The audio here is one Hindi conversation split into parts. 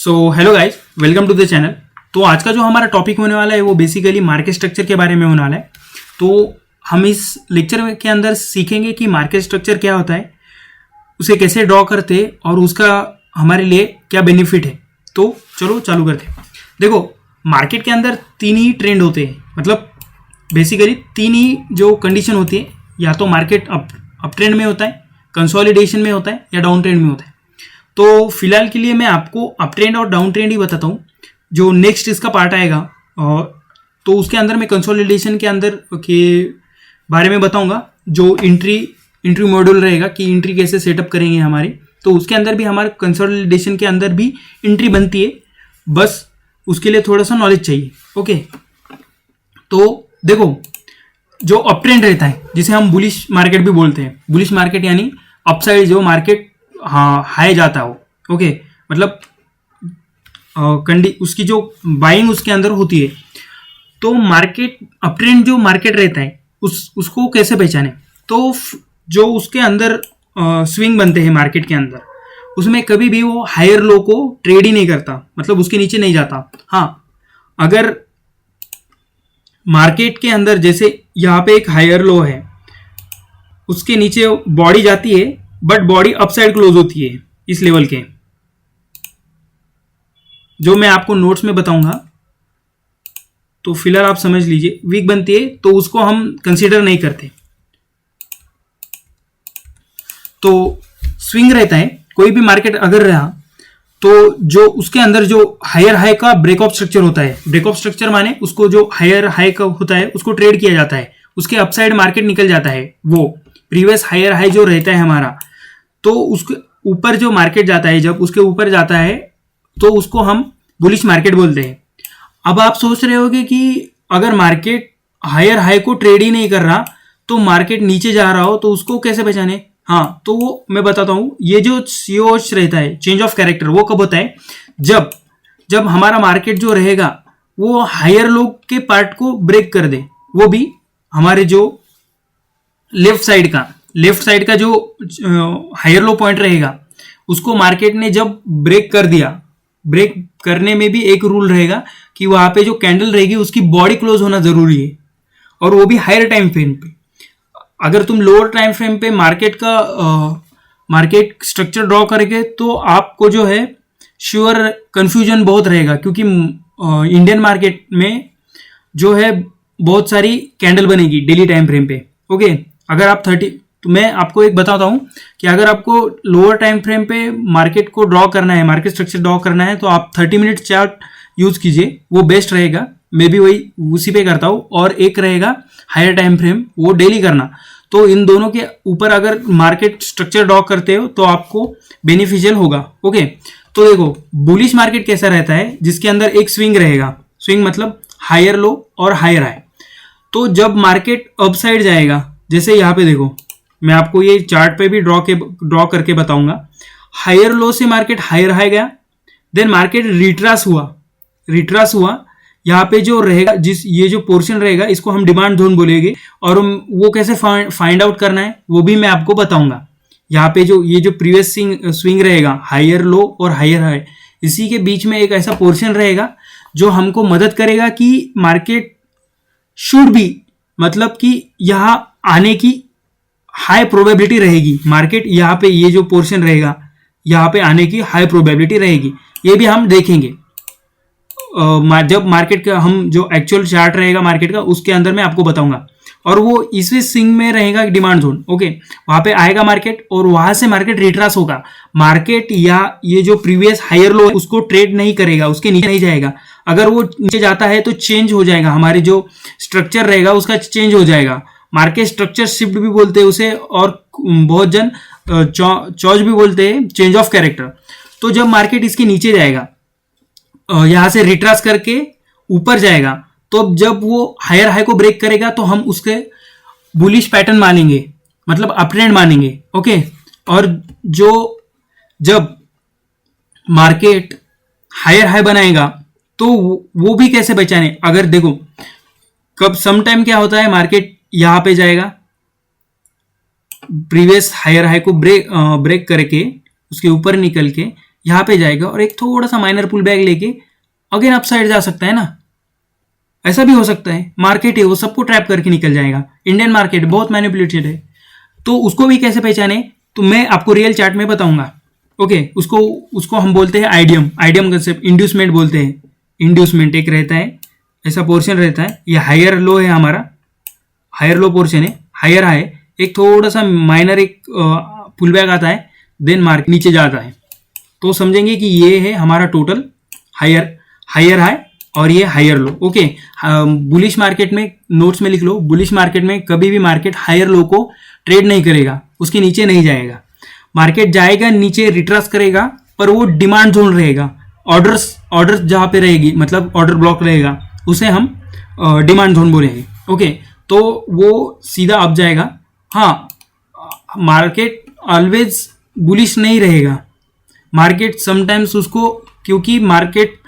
So hello guys, welcome to the channel. तो आज का जो हमारा टॉपिक होने वाला है वो बेसिकली मार्केट स्ट्रक्चर के बारे में होने वाला है। तो हम इस लेक्चर के अंदर सीखेंगे कि मार्केट स्ट्रक्चर क्या होता है, उसे कैसे ड्रॉ करते हैं और उसका हमारे लिए क्या बेनिफिट है। तो चलो चालू करते हैं। देखो, मार्केट के अंदर तीन ही ट्रेंड होते हैं, मतलब बेसिकली तीन ही जो कंडीशन होती है, या तो मार्केट अप ट्रेंड में होता है, कंसोलिडेशन में होता है या डाउन ट्रेंड में होता है। तो फिलहाल के लिए मैं आपको अप ट्रेंड और डाउन ट्रेंड ही बताता हूँ। जो नेक्स्ट इसका पार्ट आएगा तो उसके अंदर मैं कंसोलिडेशन के अंदर के बारे में बताऊंगा। जो इंट्री मॉड्यूल रहेगा कि इंट्री कैसे सेटअप करेंगे हमारी, तो उसके अंदर भी हमारे कंसोलिडेशन के अंदर भी इंट्री बनती है, बस उसके लिए थोड़ा सा नॉलेज चाहिए। ओके, तो देखो, जो अप ट्रेंड रहता है जिसे हम बुलिश मार्केट भी बोलते हैं, बुलिश मार्केट यानी अपसाइड जो मार्केट हाई जाता हो। ओके, मतलब उसकी जो बाइंग उसके अंदर होती है। तो मार्केट अप ट्रेंड जो मार्केट रहता है उसको कैसे पहचाने, तो जो उसके अंदर स्विंग बनते हैं मार्केट के अंदर, उसमें कभी भी वो हायर लो को ट्रेड ही नहीं करता, मतलब उसके नीचे नहीं जाता। हाँ, अगर मार्केट के अंदर जैसे यहाँ पे एक हायर लो है, उसके नीचे बॉडी जाती है, बट बॉडी अपसाइड क्लोज होती है इस लेवल के, जो मैं आपको नोट्स में बताऊंगा। तो फिलहाल आप समझ लीजिए, वीक बनती है तो उसको हम कंसीडर नहीं करते। तो स्विंग रहता है, कोई भी मार्केट अगर रहा तो जो उसके अंदर जो हायर हाई का ब्रेकऑफ स्ट्रक्चर होता है, ब्रेकऑफ स्ट्रक्चर माने उसको जो हायर हाई का होता है उसको ट्रेड किया जाता है, उसके अपसाइड मार्केट निकल जाता है, वो प्रीवियस हायर हाई जो रहता है हमारा, तो उसके ऊपर जो मार्केट जाता है, जब उसके ऊपर जाता है तो उसको हम बुलिश मार्केट बोलते हैं। अब आप सोच रहे होगे कि अगर मार्केट हायर हाई को ट्रेड ही नहीं कर रहा तो मार्केट नीचे जा रहा हो तो उसको कैसे पहचाने। हाँ, तो वो मैं बताता हूँ। ये जो सीओच रहता है, चेंज ऑफ कैरेक्टर, वो कब होता है, जब हमारा मार्केट जो रहेगा वो हायर लो के पार्ट को ब्रेक कर दे, वो भी हमारे जो लेफ्ट साइड का जो हायर लो पॉइंट रहेगा उसको मार्केट ने जब ब्रेक कर दिया। ब्रेक करने में भी एक रूल रहेगा कि वहां पे जो कैंडल रहेगी उसकी बॉडी क्लोज होना जरूरी है, और वो भी हायर टाइम फ्रेम पे। अगर तुम लोअर टाइम फ्रेम पे मार्केट स्ट्रक्चर ड्रॉ करेंगे तो आपको जो है श्योर कंफ्यूजन बहुत रहेगा, क्योंकि इंडियन मार्केट में जो है बहुत सारी कैंडल बनेगी डेली टाइम फ्रेम पे। ओके, अगर आप तो मैं आपको एक बताता हूँ कि अगर आपको लोअर टाइम फ्रेम पे मार्केट को ड्रॉ करना है, मार्केट स्ट्रक्चर ड्रॉ करना है, तो आप 30 मिनट चार्ट यूज कीजिए, वो बेस्ट रहेगा। मैं भी वही उसी पे करता हूँ। और एक रहेगा हायर टाइम फ्रेम, वो डेली करना। तो इन दोनों के ऊपर अगर मार्केट स्ट्रक्चर ड्रॉ करते हो तो आपको बेनिफिशियल होगा। ओके, तो देखो, बुलिश मार्केट कैसा रहता है, जिसके अंदर एक स्विंग रहेगा। स्विंग मतलब हायर लो और हायर हाई। तो जब मार्केट अप साइड जाएगा, जैसे यहाँ पे देखो, मैं आपको ये चार्ट पे भी ड्रॉ करके बताऊंगा। हायर लो से मार्केट हायर हाई गया, देन मार्केट रिट्रास हुआ। यहाँ पे जो रहेगा, ये जो पोर्शन रहेगा, इसको हम डिमांड जोन बोलेंगे, और वो कैसे फाइंड आउट करना है वो भी मैं आपको बताऊंगा। यहाँ पे ये जो प्रीवियस स्विंग रहेगा, हायर लो और हायर हाई, इसी के बीच में एक ऐसा पोर्शन रहेगा जो हमको मदद करेगा कि मार्केट शुड बी, मतलब कि यहाँ आने की हाई प्रोबेबिलिटी रहेगी। मार्केट यहाँ पे ये जो पोर्शन रहेगा, यहाँ पे आने की हाई प्रोबेबिलिटी रहेगी, ये भी हम देखेंगे। जब मार्केट का हम जो एक्चुअल चार्ट रहेगा मार्केट का, उसके अंदर मैं आपको बताऊंगा। और वो इसी स्विंग में रहेगा डिमांड जोन। ओके, वहां पे आएगा मार्केट और वहां से मार्केट रिट्रास होगा। मार्केट या ये जो प्रीवियस हायर लो है उसको ट्रेड नहीं करेगा, उसके नीचे नहीं जाएगा। अगर वो नीचे जाता है तो चेंज हो जाएगा, हमारे जो स्ट्रक्चर रहेगा उसका चेंज हो जाएगा। मार्केट स्ट्रक्चर शिफ्ट भी बोलते हैं उसे, और बहुत जन चॉज भी बोलते हैं, चेंज ऑफ कैरेक्टर। तो जब मार्केट इसके नीचे जाएगा, यहां से रिट्रास करके ऊपर जाएगा, तो जब वो हायर हाई को ब्रेक करेगा तो हम उसके बुलिश पैटर्न मानेंगे, मतलब अप ट्रेंड मानेंगे। ओके, और जब मार्केट हायर हाई बनाएगा तो वो भी कैसे पहचाने। अगर देखो, कब सम टाइम क्या होता है, मार्केट यहां पे जाएगा, प्रीवियस हायर हाई को ब्रेक करके उसके ऊपर निकल के यहाँ पे जाएगा और एक थोड़ा सा माइनर पुल बैक लेके अगेन अपसाइड जा सकता है ना, ऐसा भी हो सकता है। मार्केट है वो सबको ट्रैप करके निकल जाएगा। इंडियन मार्केट बहुत मैनिपुलेटेड है, तो उसको भी कैसे पहचाने तो मैं आपको रियल चार्ट में बताऊंगा। ओके, उसको उसको हम बोलते हैं आइडियम, आइडियम कंसेप्ट, इंड्यूसमेंट बोलते हैं। इंड्यूसमेंट एक रहता है, ऐसा पोर्शन रहता है, ये हायर लो है हमारा, हायर लो पोर्शन है, हायर हाई, एक थोड़ा सा माइनर एक पुल बैक आता है, देन मार्केट नीचे जाता है, तो समझेंगे कि ये है हमारा टोटल हायर हायर हाई और ये higher low. Okay, bullish market में नोट्स में लिख लो, बुलिश मार्केट में कभी भी मार्केट हायर लो को ट्रेड नहीं करेगा, उसके नीचे नहीं जाएगा। मार्केट जाएगा नीचे रिट्रेस करेगा, पर वो डिमांड जोन रहेगा, ऑर्डर्स जहाँ पे रहेगी, मतलब ऑर्डर ब्लॉक रहेगा, उसे हम डिमांड जोन बोलेंगे। ओके, तो वो सीधा अप जाएगा। हाँ, मार्केट ऑलवेज बुलिश नहीं रहेगा, मार्केट समटाइम्स उसको, क्योंकि मार्केट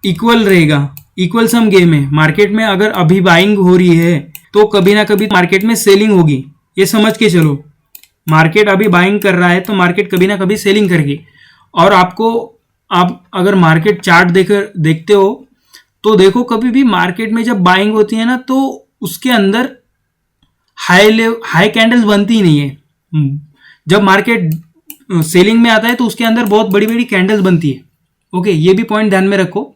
इक्वल रहेगा, इक्वल सम गेम है। मार्केट में अगर अभी बाइंग हो रही है तो कभी ना कभी मार्केट में सेलिंग होगी, ये समझ के चलो। मार्केट अभी बाइंग कर रहा है तो मार्केट कभी ना कभी सेलिंग करेगी। और आप अगर मार्केट चार्ट देखते हो तो देखो, कभी भी मार्केट में जब बाइंग होती है ना तो उसके अंदर हाई कैंडल्स बनती ही नहीं है। जब मार्केट सेलिंग में आता है तो उसके अंदर बहुत बड़ी बड़ी कैंडल्स बनती है। ओके, ये भी पॉइंट ध्यान में रखो।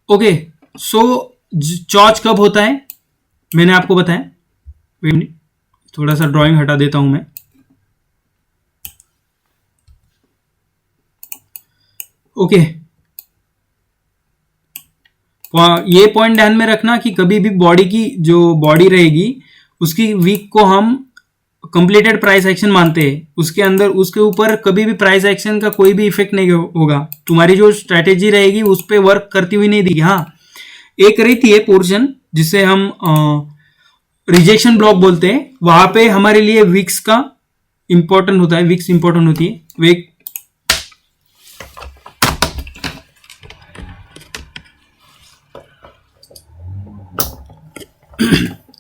ओके, सो चॉच कब होता है मैंने आपको बताया। वेट मिनट, थोड़ा सा ड्राइंग हटा देता हूं मैं। ओके, ये पॉइंट ध्यान में रखना कि कभी भी बॉडी की जो बॉडी रहेगी उसकी वीक को हम कंप्लीटेड प्राइस एक्शन मानते हैं। उसके अंदर उसके ऊपर कभी भी प्राइस एक्शन का कोई भी इफेक्ट नहीं होगा। तुम्हारी जो स्ट्रैटेजी रहेगी उस पर वर्क करती हुई नहीं दिखी। हाँ, एक रहती है पोर्शन जिसे हम रिजेक्शन ब्लॉक बोलते हैं, वहां पे हमारे लिए विक्स का इंपॉर्टेंट होता है, विक्स इंपॉर्टेंट होती है। विक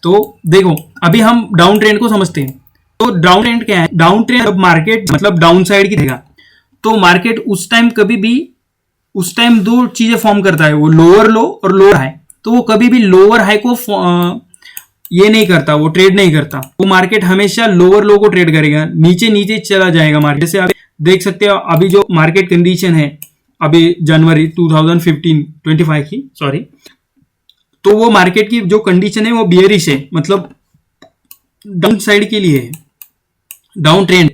तो देखो, अभी हम डाउन ट्रेंड को समझते हैं। तो डाउन ट्रेंड क्या है? डाउन ट्रेंड जब मार्केट मतलब डाउन साइड की देगा तो मार्केट उस टाइम कभी भी उस टाइम दो चीजें फॉर्म करता है, वो लोअर लो और लोअर हाई। तो वो कभी भी लोअर हाई को ये नहीं करता, वो ट्रेड नहीं करता। वो मार्केट हमेशा लोअर लो को ट्रेड करेगा, नीचे नीचे चला जाएगा मार्केट। जैसे आप देख सकते हो अभी जो मार्केट कंडीशन है अभी जनवरी 2025 की, सॉरी, तो वो मार्केट की जो कंडीशन है वो बियरिश है, मतलब डाउन साइड के लिए है, डाउन ट्रेंड।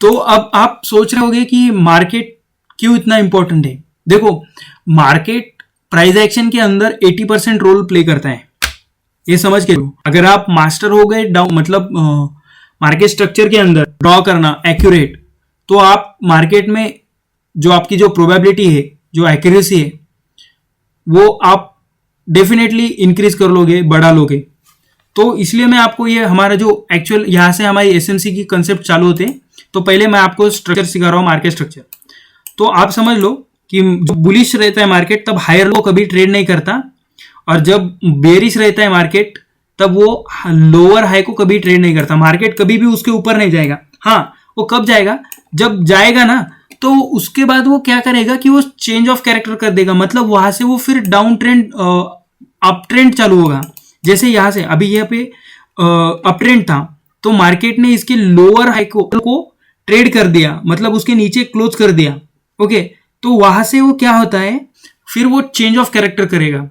तो अब आप सोच रहे होंगे कि मार्केट क्यों इतना इंपॉर्टेंट है। देखो, मार्केट प्राइस एक्शन के अंदर 80% रोल प्ले करता है, ये समझ के लो। अगर आप मास्टर हो गए डाउन मतलब मार्केट स्ट्रक्चर के अंदर ड्रॉ करना एक्यूरेट, तो आप मार्केट में जो आपकी जो प्रोबेबिलिटी है, जो एक्यूरेसी है, वो आप डेफिनेटली इंक्रीज कर लोगे, बढ़ा लोगे। तो इसलिए मैं आपको ये हमारा जो एक्चुअल यहाँ से हमारी एसएमसी की कंसेप्ट चालू होते हैं, तो पहले मैं आपको स्ट्रक्चर सिखा रहा हूँ, मार्केट स्ट्रक्चर। तो आप समझ लो कि जो बुलिश रहता है मार्केट तब हायर लो कभी ट्रेड नहीं करता, और जब बेरिश रहता है मार्केट तब वो लोअर हाई को कभी ट्रेड नहीं करता। मार्केट कभी भी उसके ऊपर नहीं जाएगा। हाँ, वो कब जाएगा? जब जाएगा ना तो उसके बाद वो क्या करेगा कि वो चेंज ऑफ कैरेक्टर कर देगा, मतलब वहां से वो फिर डाउन ट्रेंड अप ट्रेंड चालू होगा। जैसे यहां से अभी यहाँ पे अप ट्रेंड था तो मार्केट ने इसके लोअर हाई को ट्रेड कर दिया, मतलब उसके नीचे क्लोज कर दिया। ओके, तो वहां से वो क्या होता है, फिर वो चेंज ऑफ कैरेक्टर करेगा।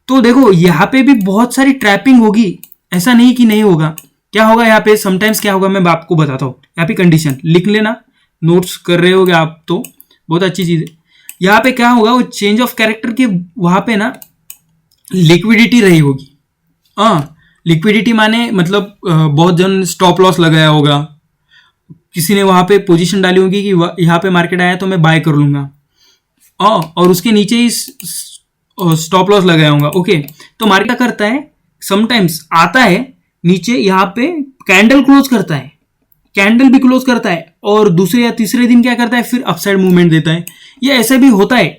तो देखो, यहाँ पे भी बहुत सारी ट्रैपिंग होगी, ऐसा नहीं कि नहीं होगा। क्या होगा यहाँ पे, समटाइम्स क्या होगा मैं आपको बताता हूँ। यहाँ पे कंडीशन लिख लेना, नोट्स कर रहे होगे आप तो बहुत अच्छी चीज है। यहाँ पे क्या होगा, वो चेंज ऑफ कैरेक्टर के वहां पे ना लिक्विडिटी रही होगी। हाँ, लिक्विडिटी माने मतलब बहुत जन स्टॉप लॉस लगाया होगा, किसी ने वहां पे पोजीशन डाली होगी कि यहाँ पे मार्केट आया तो मैं बाय कर लूंगा, और उसके नीचे ही स्टॉप लॉस लगाया होगा। ओके, तो मार्केट क्या करता है, समटाइम्स आता है नीचे, यहाँ पे कैंडल क्लोज करता है, कैंडल भी क्लोज करता है, और दूसरे या तीसरे दिन क्या करता है, फिर अपसाइड मूवमेंट देता है। ये ऐसा भी होता है,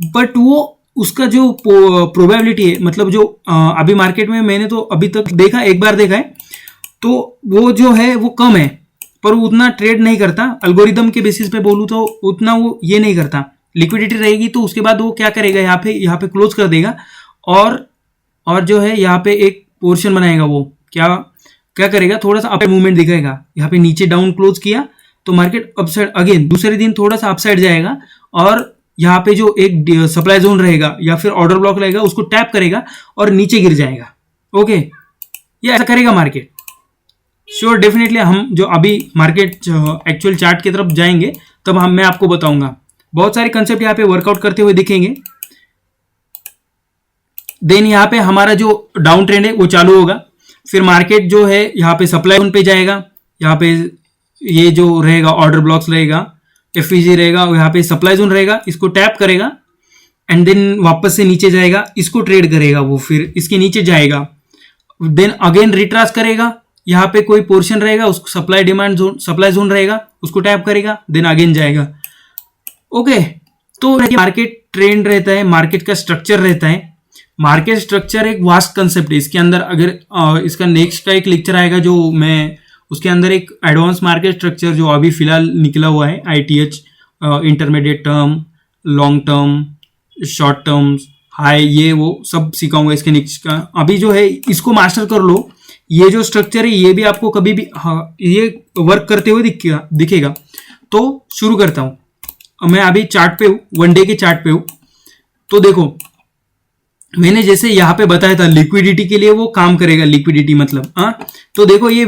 बट वो उसका जो प्रोबेबिलिटी है, मतलब जो अभी मार्केट में मैंने तो अभी तक देखा, एक बार देखा है, तो वो जो है वो कम है। पर वो उतना ट्रेड नहीं करता। अल्गोरिदम के बेसिस पे बोलूँ तो उतना वो ये नहीं करता। लिक्विडिटी रहेगी तो उसके बाद वो क्या करेगा, यहाँ पे क्लोज कर देगा और जो है यहाँ पे एक पोर्शन बनाएगा। वो क्या क्या करेगा, थोड़ा सा अप मूवमेंट दिखाएगा। यहाँ पे नीचे डाउन क्लोज किया तो मार्केट अपसाइड अगेन दूसरे दिन थोड़ा सा अपसाइड जाएगा और यहाँ पे जो एक सप्लाई जोन रहेगा या फिर ऑर्डर ब्लॉक रहेगा उसको टैप करेगा और नीचे गिर जाएगा। ओके, ये ऐसा करेगा मार्केट। श्योर, डेफिनेटली हम जो अभी मार्केट एक्चुअल चार्ट की तरफ जाएंगे तब मैं आपको बताऊंगा। बहुत सारे कंसेप्ट यहाँ पे वर्कआउट करते हुए दिखेंगे। देन यहाँ पे हमारा जो डाउन ट्रेंड है वो चालू होगा। फिर मार्केट जो है यहाँ पे सप्लाई जोन पे जाएगा। यहाँ पे ये जो रहेगा ऑर्डर ब्लॉक्स रहेगा, एफईजी रहेगा, यहाँ पे सप्लाई जोन रहेगा, इसको टैप करेगा एंड देन वापस से नीचे जाएगा, इसको ट्रेड करेगा वो, फिर इसके नीचे जाएगा, देन अगेन रिट्रास करेगा। यहाँ पे कोई पोर्शन रहेगा, उसको सप्लाई जोन रहेगा, उसको टैप करेगा, देन अगेन जाएगा। ओके, तो मार्केट ट्रेंड रहता है, मार्केट का स्ट्रक्चर रहता है। मार्केट स्ट्रक्चर एक वास्ट कंसेप्ट है। इसके अंदर अगर इसका नेक्स्ट का एक लेक्चर आएगा जो मैं उसके अंदर एक एडवांस मार्केट स्ट्रक्चर जो अभी फिलहाल निकला हुआ है, ITH, intermediate term, long term, short terms, high, ये वो सब सिखाऊंगा इसके नेक्स्ट का। अभी जो है इसको मास्टर कर लो। ये जो स्ट्रक्चर है ये भी आपको कभी भी ये वर्क करते हुए दिखेगा। तो शुरू करता हूं। मैं अभी चार्ट पे हूँ, 1 डे के चार्ट पे हूँ। तो देखो, मैंने जैसे यहाँ पे बताया था लिक्विडिटी के लिए वो काम करेगा। लिक्विडिटी मतलब तो देखो ये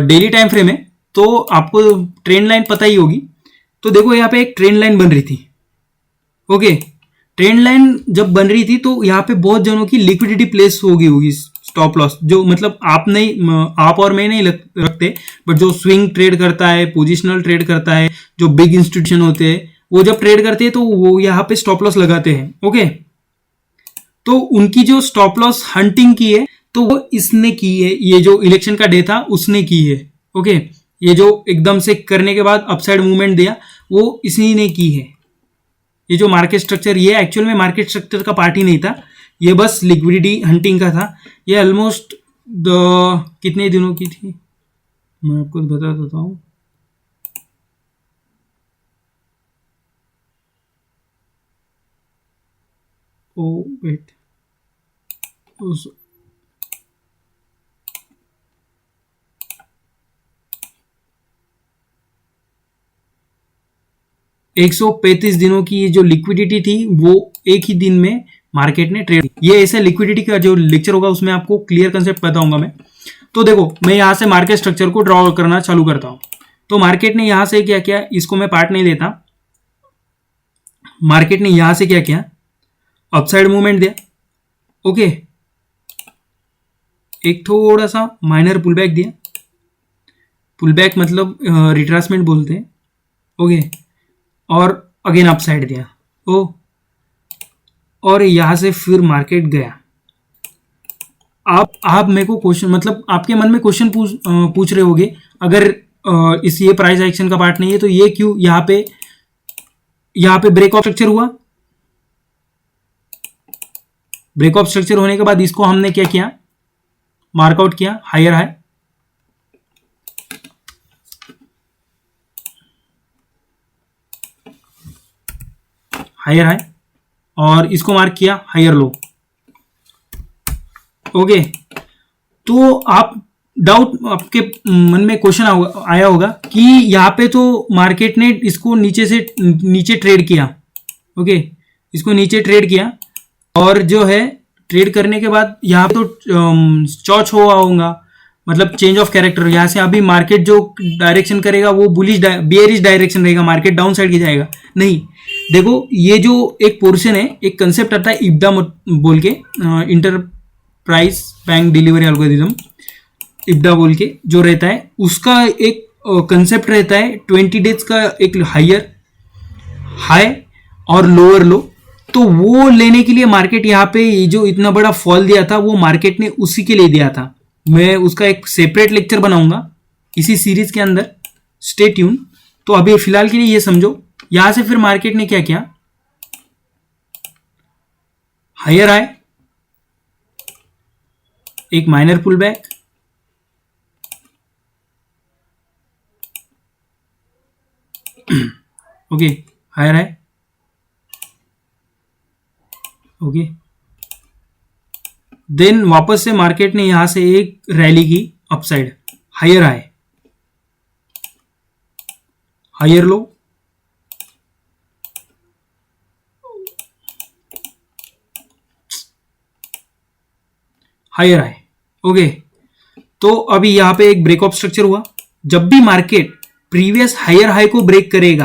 डेली टाइम फ्रेम है तो आपको ट्रेंड लाइन पता ही होगी। तो देखो यहाँ पे एक ट्रेंड लाइन बन रही थी। ओके, ट्रेंड लाइन जब बन रही थी तो यहाँ पे बहुत जनों की लिक्विडिटी प्लेस होगी स्टॉप लॉस, जो मतलब आप और मैं नहीं रखते, बट जो स्विंग ट्रेड करता है, पोजिशनल ट्रेड करता है, जो बिग इंस्टीट्यूशन होते हैं, वो जब ट्रेड करते हैं तो वो यहाँ पे स्टॉप लॉस लगाते हैं। ओके, तो उनकी जो स्टॉप लॉस हंटिंग की है तो वो इसने की है। ये जो इलेक्शन का डे था उसने की है। ओके, ये जो एकदम से करने के बाद अपसाइड मूवमेंट दिया वो इसी ने की है। ये जो मार्केट स्ट्रक्चर, ये एक्चुअल में मार्केट स्ट्रक्चर का पार्ट ही नहीं था, ये बस लिक्विडिटी हंटिंग का था। ये ऑलमोस्ट कितने दिनों की थी मैं आपको बता देता हूँ। ओ वेट, 135 दिनों की ये जो लिक्विडिटी थी वो एक ही दिन में मार्केट ने ट्रेड। ये ऐसे लिक्विडिटी का जो लेक्चर होगा उसमें आपको क्लियर कंसेप्ट बताऊंगा मैं। तो देखो, मैं यहां से मार्केट स्ट्रक्चर को ड्रॉ करना चालू करता हूं। तो मार्केट ने यहां से क्या किया, इसको मैं पार्ट नहीं देता। मार्केट ने यहां से क्या किया, अपसाइड मूवमेंट दिया। ओके, एक थोड़ा सा माइनर पुल बैक दिया। पुल बैक मतलब रिट्रासमेंट बोलते हैं। ओके, और अगेन अपसाइड दिया। ओ, और यहां से फिर मार्केट गया। आप मेरे को क्वेश्चन, मतलब आपके मन में क्वेश्चन पूछ रहे होगे, अगर इस ये प्राइस एक्शन का पार्ट नहीं है तो ये क्यों यहाँ पे ब्रेक ऑफ स्ट्रक्चर हुआ। ब्रेक ऑफ स्ट्रक्चर होने के बाद इसको हमने क्या किया, मार्कआउट किया हायर हाई, हायर हाई, और इसको मार्क किया हायर लो। ओके, तो आप डाउट, आपके मन में क्वेश्चन आया होगा कि यहाँ पे तो मार्केट ने इसको नीचे ट्रेड किया। ओके, इसको नीचे ट्रेड किया और जो है ट्रेड करने के बाद यहाँ पे तो चौच हुआ होगा, मतलब चेंज ऑफ कैरेक्टर। यहाँ से अभी मार्केट जो डायरेक्शन करेगा वो बियरिश डायरेक्शन रहेगा, मार्केट डाउन साइड की जाएगा नहीं। देखो, ये जो एक पोर्शन है, एक कंसेप्ट आता है इब्डा बोल के, इंटरप्राइज बैंक डिलीवरी एल्गोरिथम, इब्डा बोल के जो रहता है, उसका एक कंसेप्ट रहता है 20 डेज का एक हायर हाई और लोअर लो। तो वो लेने के लिए मार्केट यहाँ पे जो इतना बड़ा फॉल दिया था वो मार्केट ने उसी के लिए दिया था। मैं उसका एक सेपरेट लेक्चर बनाऊंगा इसी सीरीज के अंदर, स्टे ट्यून। तो अभी फिलहाल के लिए ये समझो, यहां से फिर मार्केट ने क्या किया, हायर आए, एक minor pull back, okay, higher है, ओके। देन वापस से मार्केट ने यहां से एक रैली की upside, higher high, higher low, higher high, okay. तो अभी यहां पे एक ब्रेक ऑफ स्ट्रक्चर हुआ। जब भी मार्केट प्रीवियस हायर हाई को ब्रेक करेगा,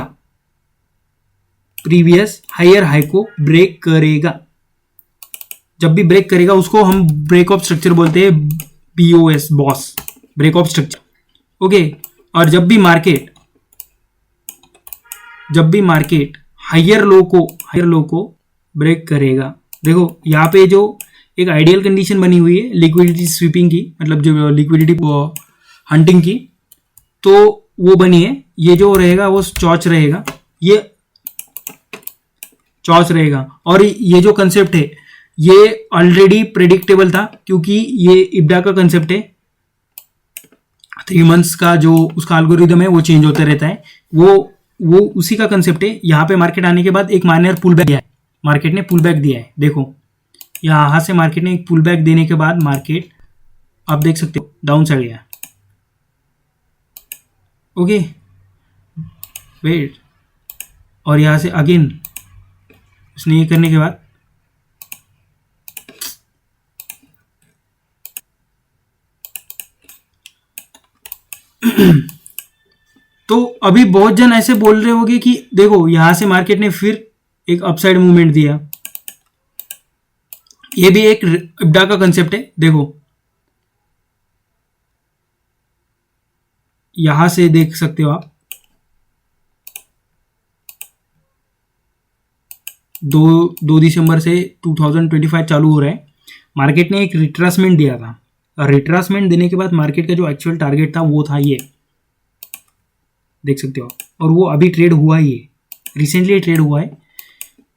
प्रीवियस हायर हाई को ब्रेक करेगा, जब भी ब्रेक करेगा उसको हम ब्रेक ऑफ स्ट्रक्चर बोलते हैं, B O S, boss, break of structure, okay. और जब भी मार्केट हायर लो को ब्रेक करेगा, देखो यहाँ पे जो एक आइडियल कंडीशन बनी हुई है लिक्विडिटी स्वीपिंग की, मतलब जो लिक्विडिटी हंटिंग की, तो वो बनी है। ये जो रहेगा वो चॉच रहेगा, ये चॉच रहेगा। और ये जो कंसेप्ट है ये ऑलरेडी प्रेडिक्टेबल था, क्योंकि ये इब्डा का कंसेप्ट है। 3 मंथ्स का जो उसका एल्गोरिदम है वो चेंज होते रहता है, वो उसी का कंसेप्ट है। यहाँ पे मार्केट आने के बाद एक माइनर पुल बैक दिया है, मार्केट ने पुल बैक दिया है। देखो यहाँ से मार्केट ने एक पुल बैक देने के बाद मार्केट, आप देख सकते हो, डाउन साइड गया, ओके, वेट। और यहाँ से अगेन उसने ये करने के बाद तो अभी बहुत जन ऐसे बोल रहे होंगे कि देखो यहां से मार्केट ने फिर एक अपसाइड मूवमेंट दिया। ये भी एक इब्डा का कंसेप्ट है। देखो यहां से देख सकते हो आप, 2 दिसंबर से 2025 चालू हो रहा है। मार्केट ने एक रिट्रासमेंट दिया था, और रिट्रासमेंट देने के बाद मार्केट का जो एक्चुअल टारगेट था वो था ये, देख सकते हो। और वो अभी ट्रेड हुआ ही है, रिसेंटली ट्रेड हुआ है।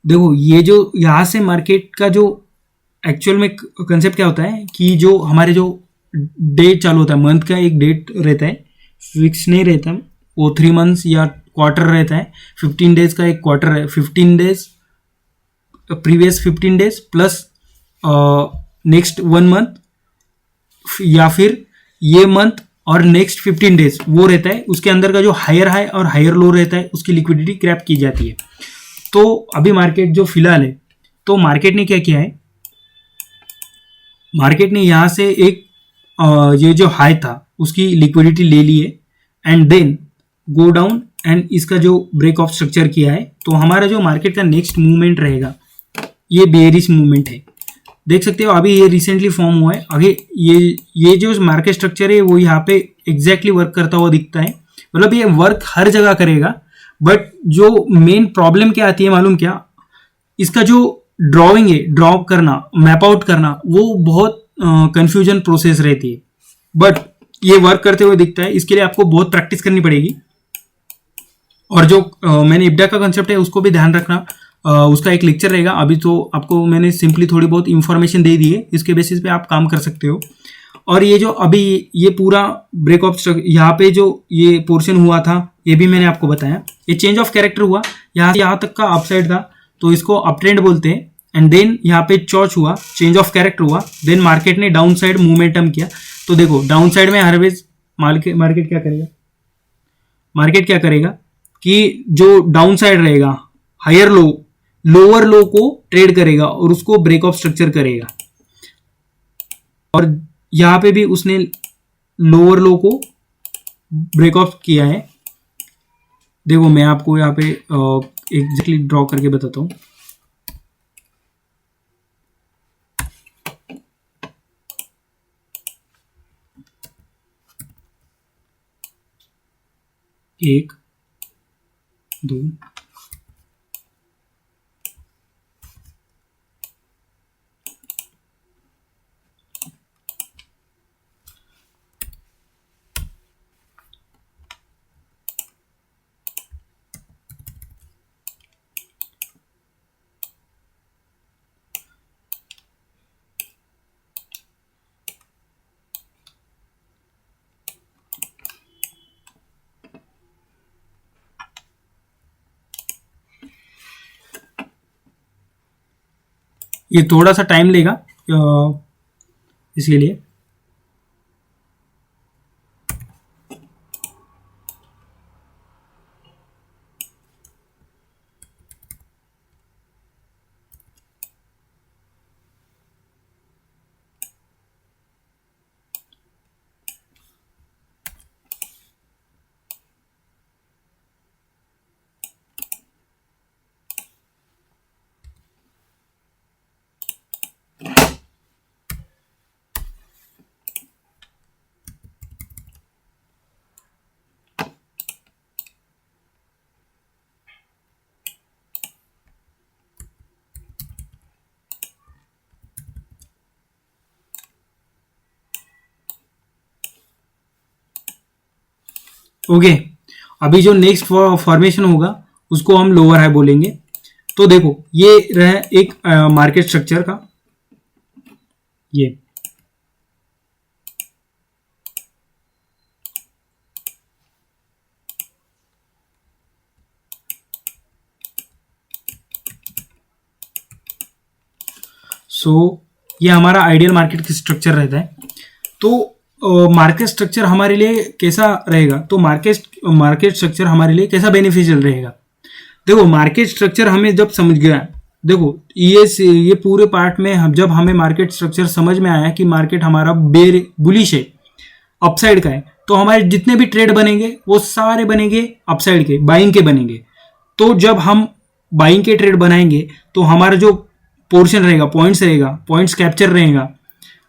देखो ये जो यहाँ से मार्केट का जो एक्चुअल में कंसेप्ट क्या होता है कि जो हमारे जो डेट चालू होता है, मंथ का एक डेट रहता है, फिक्स नहीं रहता, वो 3 मंथ्स या क्वार्टर रहता है। 15 डेज का एक क्वार्टर है, 15 days, previous 15 days plus next 1 month, या फिर ये मंथ और नेक्स्ट 15 डेज वो रहता है। उसके अंदर का जो हायर हाई और हायर लो रहता है उसकी लिक्विडिटी क्रैप की जाती है। तो अभी मार्केट जो फिलहाल है, तो मार्केट ने क्या किया है, मार्केट ने यहां से एक ये जो हाई था उसकी लिक्विडिटी ले ली है, and then go down, and इसका जो ब्रेक ऑफ स्ट्रक्चर किया है। तो हमारा जो मार्केट का नेक्स्ट मूवमेंट रहेगा ये बेयरिश मूवमेंट है। देख सकते हो अभी ये रिसेंटली फॉर्म हुआ है। आगे ये जो मार्केट स्ट्रक्चर है वो यहाँ पे एग्जैक्टली वर्क करता हुआ दिखता है, मतलब ये वर्क हर जगह करेगा। बट जो मेन प्रॉब्लम क्या आती है मालूम क्या, इसका जो ड्राइंग है, ड्रॉ करना, मैप आउट करना, वो बहुत कंफ्यूजन प्रोसेस रहती है। बट ये वर्क करते हुए दिखता है, इसके लिए आपको बहुत प्रैक्टिस करनी पड़ेगी। और जो मैंने इब्डा का कंसेप्ट है उसको भी ध्यान रखना, उसका एक लेक्चर रहेगा। अभी तो आपको मैंने सिंपली थोड़ी बहुत इंफॉर्मेशन दे दी है, इसके बेसिस पे आप काम कर सकते हो। और ये जो अभी ये पूरा ब्रेक ऑफ यहाँ पे जो ये पोर्शन हुआ था ये भी मैंने आपको बताया। ये चेंज ऑफ कैरेक्टर हुआ, यहाँ से यहाँ तक का अपसाइड था तो इसको अप ट्रेंड बोलते हैं। एंड देन यहाँ पे चॉच हुआ, चेंज ऑफ कैरेक्टर हुआ, देन मार्केट ने डाउन साइड मूवमेंटम किया। तो देखो डाउन साइड में हर वेज मार्केट क्या करेगा, मार्केट क्या करेगा कि जो डाउन साइड रहेगा, हायर लो, लोअर लो को ट्रेड करेगा और उसको ब्रेक ऑफ स्ट्रक्चर करेगा। और यहां पे भी उसने लोअर लो को ब्रेक ऑफ किया है। देखो मैं आपको यहाँ पे एग्जैक्टली ड्रॉ करके बताता हूं। एक, दो, ये थोड़ा सा टाइम लेगा इसके लिए। ओके, अभी जो नेक्स्ट फॉर्मेशन होगा उसको हम लोअर हाई बोलेंगे। तो देखो ये रहा एक मार्केट स्ट्रक्चर का, ये ये हमारा आइडियल मार्केट की स्ट्रक्चर रहता है। तो मार्केट स्ट्रक्चर हमारे लिए कैसा रहेगा, तो मार्केट स्ट्रक्चर हमारे लिए कैसा बेनिफिशियल रहेगा। देखो मार्केट स्ट्रक्चर हमें जब समझ गया, देखो ये पूरे पार्ट में जब हमें मार्केट स्ट्रक्चर समझ में आया कि मार्केट हमारा बुलिश है, अपसाइड का है, तो हमारे जितने भी ट्रेड बनेंगे वो सारे बनेंगे अपसाइड के, बाइंग के बनेंगे। तो जब हम बाइंग के ट्रेड बनाएंगे तो हमारा जो पोर्शन रहेगा, पॉइंट्स कैप्चर रहेगा,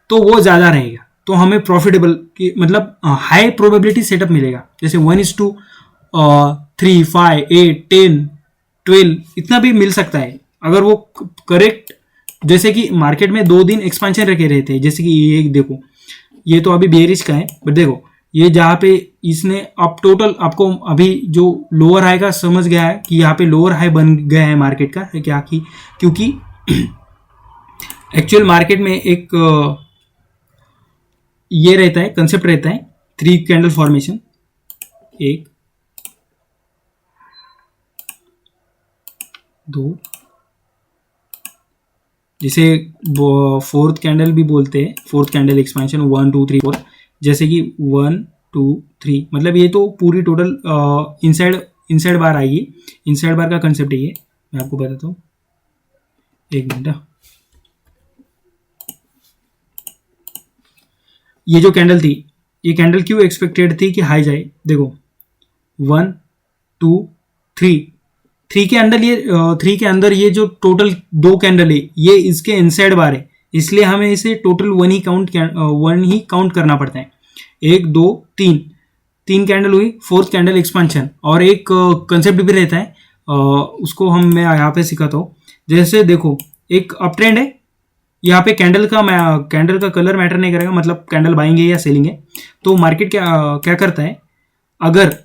तो वो ज़्यादा रहेगा, तो हमें प्रॉफिटेबल की मतलब हाई प्रोबेबिलिटी सेटअप मिलेगा। जैसे 1:3, 5, 8, 10, 12 इतना भी मिल सकता है अगर वो करेक्ट। जैसे कि मार्केट में 2 दिन एक्सपेंशन रखे रहते हैं, जैसे कि ये देखो, ये तो अभी बेरिश का है, बट देखो ये जहाँ पे इसने अब टोटल आपको अभी जो लोअर हाई का समझ गया है कि यहाँ पे लोअर हाई बन गया है मार्केट का, क्या कि क्योंकि एक्चुअल मार्केट में एक ये रहता है, कंसेप्ट रहता है 3 कैंडल फॉर्मेशन, 1, 2, जिसे 4th कैंडल भी बोलते हैं, 4th कैंडल एक्सपेंशन 1, 2, 3, 4, जैसे कि 1, 2, 3, मतलब ये तो पूरी टोटल इनसाइड बार आएगी। इनसाइड बार का कंसेप्ट है ये, मैं आपको बताता हूँ, एक मिनट। ये जो कैंडल थी, ये कैंडल क्यों एक्सपेक्टेड थी कि हाई जाए, देखो 1, 2, 3 के अंदर, ये 3 के अंदर ये जो टोटल 2 कैंडल है ये इसके इनसाइड बार है, इसलिए हमें इसे टोटल 1 ही काउंट करना पड़ता है। 1, 2, 3 कैंडल हुई, 4th कैंडल एक्सपेंशन। और एक कंसेप्ट भी रहता है, उसको मैं यहाँ पे सिखाता हूँ। जैसे देखो एक अप ट्रेंड है, यहाँ पे कैंडल का कलर मैटर नहीं करेगा, मतलब कैंडल बाइंग है या सेलिंग है। तो मार्केट क्या करता है, अगर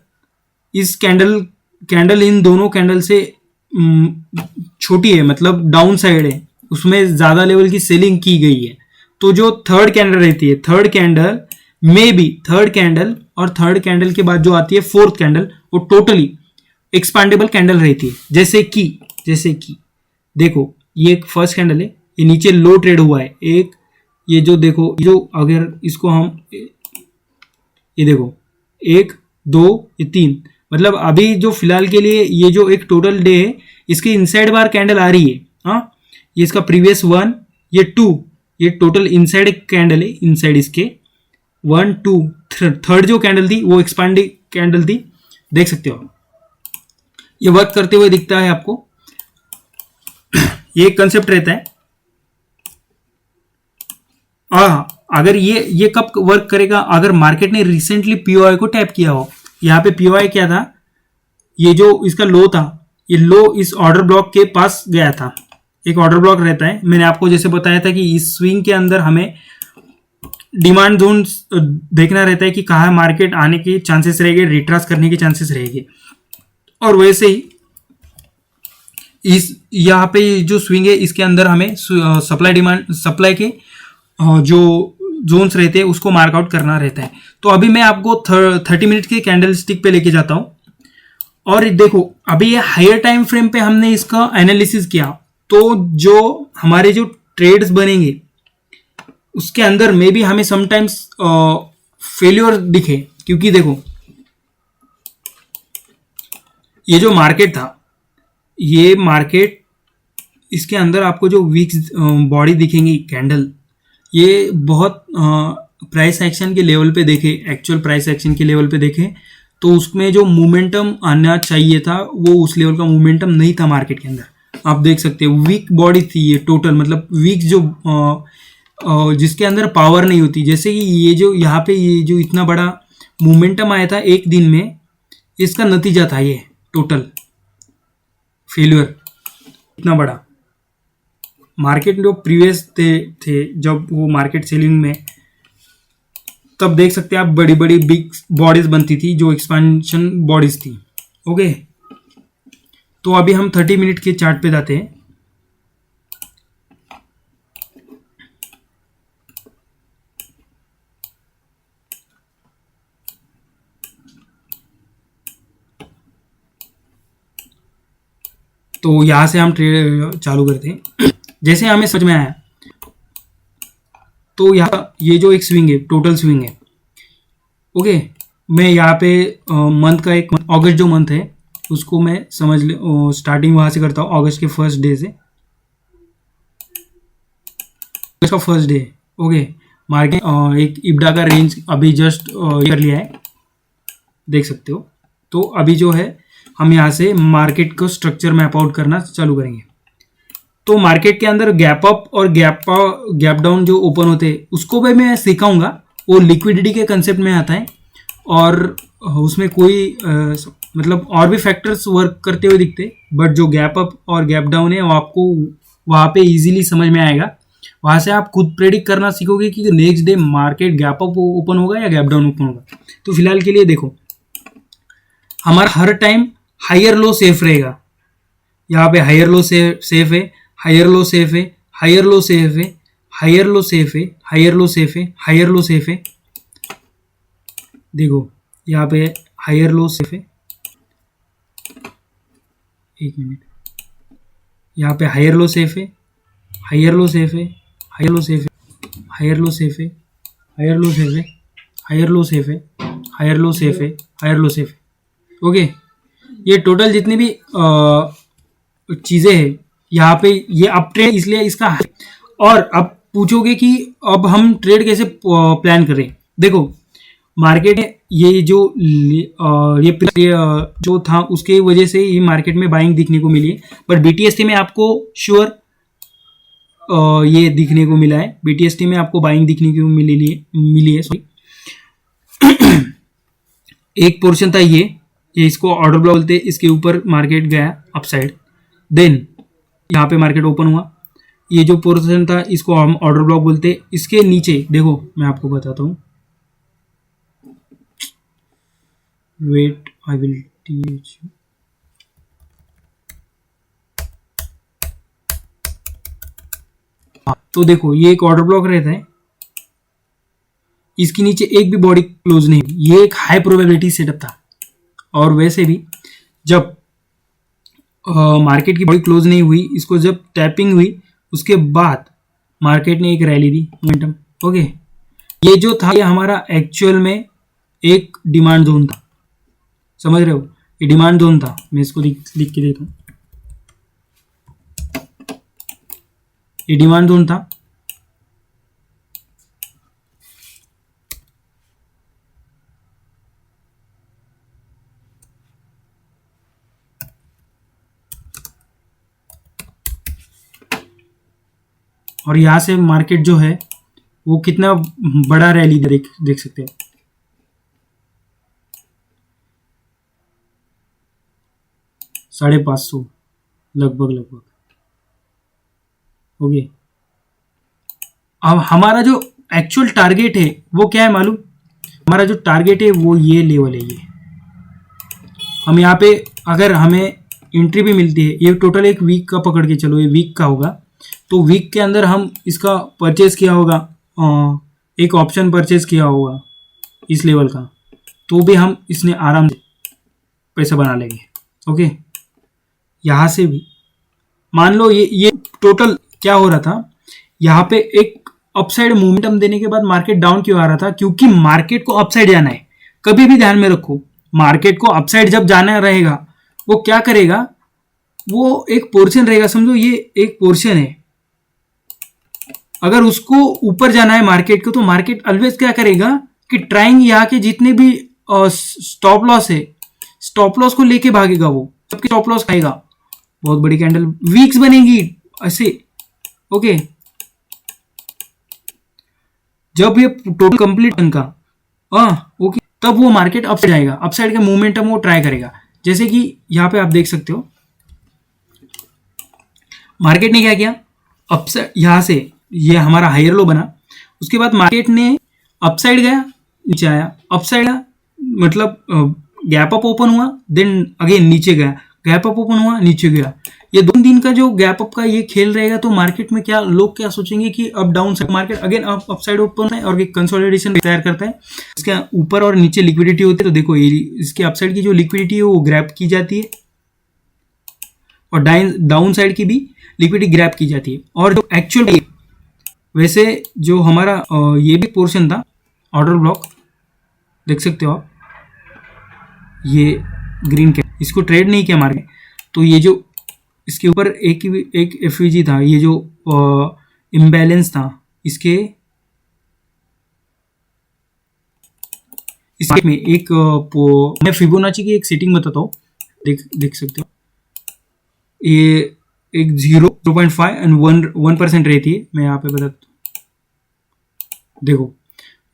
इस कैंडल इन दोनों कैंडल से छोटी है, मतलब डाउन साइड है, उसमें ज्यादा लेवल की सेलिंग की गई है, तो जो थर्ड कैंडल रहती है, थर्ड कैंडल और थर्ड कैंडल के बाद जो आती है 4th कैंडल, वो टोटली एक्सपांडेबल कैंडल रहती है। जैसे कि देखो ये एक फर्स्ट कैंडल है, ये नीचे लो ट्रेड हुआ है एक, ये जो देखो, जो अगर इसको हम ये देखो 1, 2, ये 3, मतलब अभी जो फिलहाल के लिए ये जो एक टोटल डे है, इसकी इनसाइड बार कैंडल आ रही है। हाँ, ये इसका प्रीवियस 1, ये 2, ये टोटल इनसाइड कैंडल है, इनसाइड इसके 1, 2, थर्ड जो कैंडल थी वो एक्सपांडिंग कैंडल थी, देख सकते हो ये वर्क करते हुए दिखता है आपको। ये एक कंसेप्ट रहता है। अगर ये कब वर्क करेगा, अगर मार्केट ने रिसेंटली पीओआई को टैप किया हो। यहाँ पे पीओआई क्या था, ये जो इसका लो था, ये लो इस ऑर्डर ब्लॉक के पास गया था। एक ऑर्डर ब्लॉक रहता है, मैंने आपको जैसे बताया था कि इस स्विंग के अंदर हमें डिमांड जोन देखना रहता है कि कहाँ मार्केट आने के चांसेस रहेंगे, रिट्रास करने के चांसेस रहेंगे। और वैसे ही इस यहाँ पे जो स्विंग है, इसके अंदर हमें सप्लाई के जो जोन्स रहते हैं उसको मार्कआउट करना रहता है। तो अभी मैं आपको 30 मिनट के कैंडल स्टिक पे लेके जाता हूं। और देखो अभी ये हायर टाइम फ्रेम पे हमने इसका एनालिसिस किया, तो जो हमारे जो ट्रेड्स बनेंगे उसके अंदर में भी हमें समटाइम्स फेल्योर दिखे, क्योंकि देखो ये जो मार्केट था, ये मार्केट इसके अंदर आपको जो वीक बॉडी दिखेंगी कैंडल, ये बहुत प्राइस एक्शन के लेवल पे देखे, एक्चुअल प्राइस एक्शन के लेवल पे देखे तो उसमें जो मोमेंटम आना चाहिए था वो उस लेवल का मोमेंटम नहीं था मार्केट के अंदर। आप देख सकते हो वीक बॉडी थी ये टोटल, मतलब वीक जो जिसके अंदर पावर नहीं होती। जैसे कि ये जो यहाँ पे ये जो इतना बड़ा मोमेंटम आया था एक दिन में, इसका नतीजा था ये टोटल फेल्यूर। इतना बड़ा मार्केट जो प्रीवियस थे जब वो मार्केट सेलिंग में, तब देख सकते हैं आप बड़ी बड़ी बिग बॉडीज बनती थी जो एक्सपेंशन बॉडीज थी। ओके, तो अभी हम 30 मिनट के चार्ट पे जाते हैं। तो यहां से हम ट्रेड चालू करते हैं। जैसे हमें समझ में आया, तो यहाँ ये जो एक स्विंग है, टोटल स्विंग है। ओके, मैं यहाँ पे मंथ का एक अगस्त जो मंथ है उसको मैं समझ ले स्टार्टिंग वहां से करता हूँ, अगस्त के फर्स्ट डे से। अगस्त का फर्स्ट डे, ओके, मार्केट एक इब्डा का रेंज अभी जस्ट कर लिया है, देख सकते हो। तो अभी जो है हम यहाँ से मार्केट को स्ट्रक्चर मैप आउट करना चालू करेंगे। तो मार्केट के अंदर गैप अप और गैप डाउन जो ओपन होते हैं उसको भी मैं सिखाऊंगा, वो लिक्विडिटी के कंसेप्ट में आता है और उसमें कोई मतलब और भी फैक्टर्स वर्क करते हुए दिखते, बट जो गैप अप और गैप डाउन है वो आपको वहाँ पे इजीली समझ में आएगा। वहाँ से आप खुद प्रेडिक्ट करना सीखोगे कि next day market gap up open होगा या गैप डाउन ओपन होगा। तो फिलहाल के लिए देखो, हमारा हर टाइम हायर लो सेफ रहेगा। यहाँ पे हायर लो सेफ है, हायर लो सेफ है, हायर लो सेफ है, हायर लो सेफ है, हायर लो सेफ है, हायर लो सेफ है। देखो यहाँ पे हायर लो सेफ है, एक मिनट, यहाँ पे हायर लो सेफ है, हायर लो सेफ है, हायर लो सेफ है, हायर लो सेफ है, हायर लो सेफ है, हायर लो सेफ है, हायर लो सेफ है, हायर लो सेफ है। ओके, ये टोटल जितनी भी चीज़ें हैं यहाँ पे ये अप ट्रेड, इसलिए इसका। और अब पूछोगे कि अब हम ट्रेड कैसे प्लान करें। देखो मार्केट ये जो जो था उसके वजह से ये मार्केट में बाइंग दिखने को मिली है, पर बीटीएसटी में आपको श्योर ये दिखने को मिला है, बीटीएसटी में आपको बाइंग दिखने को मिली है सॉरी। एक पोर्शन था ये इसको ऑर्डर ब्लॉक बोलते, इसके ऊपर मार्केट गया अपसाइड, देन यहाँ पे मार्केट ओपन हुआ। ये जो पोर्शन था इसको हम ऑर्डर ब्लॉक बोलते। इसके नीचे देखो मैं आपको बताता हूँ, wait I will teach you. तो देखो ये एक ऑर्डर ब्लॉक रहता है, इसके नीचे एक भी बॉडी क्लोज नहीं, ये एक हाई प्रोबेबिलिटी सेटअप था। और वैसे भी जब मार्केट की बॉडी क्लोज नहीं हुई, इसको जब टैपिंग हुई उसके बाद मार्केट ने एक रैली दी मोमेंटम। ओके, ये जो था ये हमारा एक्चुअल में एक डिमांड जोन था, समझ रहे हो, ये डिमांड जोन था। मैं इसको लिख के देता हूँ, ये डिमांड जोन था। और यहाँ से मार्केट जो है वो कितना बड़ा रैली देख सकते हैं। 550 लगभग। ओके, अब हमारा जो एक्चुअल टारगेट है वो क्या है मालूम? हमारा जो टारगेट है वो ये लेवल है। ये हम यहाँ पे अगर हमें एंट्री भी मिलती है, ये टोटल एक वीक का पकड़ के चलो, ये वीक का होगा, तो वीक के अंदर हम इसका परचेज किया होगा, एक ऑप्शन परचेज किया होगा इस लेवल का, तो भी हम इसने आराम से पैसा बना लेंगे। ओके, यहाँ से भी मान लो ये टोटल क्या हो रहा था, यहाँ पे एक अपसाइड मोमेंटम देने के बाद मार्केट डाउन क्यों आ रहा था? क्योंकि मार्केट को अपसाइड जाना है। कभी भी ध्यान में रखो, मार्केट को अपसाइड जब जाना रहेगा, वो क्या करेगा? वो एक पोर्शन रहेगा, समझो ये एक पोर्शन है, अगर उसको ऊपर जाना है मार्केट को, तो मार्केट ऑलवेज क्या करेगा कि ट्राइंग यहाँ के जितने भी स्टॉप लॉस है, स्टॉप लॉस को लेके भागेगा, वो सबके स्टॉप लॉस खाएगा। बहुत बड़ी कैंडल वीक्स बनेगी ऐसे। ओके, जब ये टोटल कंप्लीट का ओके, तब वो मार्केट अपसाइड जाएगा, अपसाइड का मोमेंटम वो ट्राई करेगा। जैसे कि यहाँ पे आप देख सकते हो, मार्केट ने क्या किया, अपसाइड यहाँ से ये हमारा हायर लो बना, उसके बाद मार्केट ने अपसाइड गया, नीचे आया, अपसाइड आया, मतलब गैप अप ओपन हुआ, देन अगेन नीचे गया, गैप अप ओपन हुआ, नीचे गया। ये 2 दिन का जो गैप अप का ये खेल रहेगा, तो मार्केट में क्या लोग क्या सोचेंगे कि up down side, market again up side open है और कंसोलिडेशन तैयार करता है। इसके ऊपर और नीचे लिक्विडिटी होती है, तो देखो इसके अपसाइड की जो लिक्विडिटी है वो ग्रैब की जाती है, और डाउन साइड की भी लिक्विडिटी ग्रैब की जाती है। और जो एक्चुअल वैसे जो हमारा ये भी पोर्शन था ऑर्डर ब्लॉक, देख सकते हो आप, ये ग्रीन कैप, इसको ट्रेड नहीं किया मार्केट, तो ये जो इसके ऊपर एक एफवीजी था, ये जो इम्बैलेंस था इसके में एक मैं फिबोनाची की एक सेटिंग बताता हूँ, देख सकते हो, ये एक 0.5 एंड 1% रहती है। मैं यहाँ पे बताता हूँ, देखो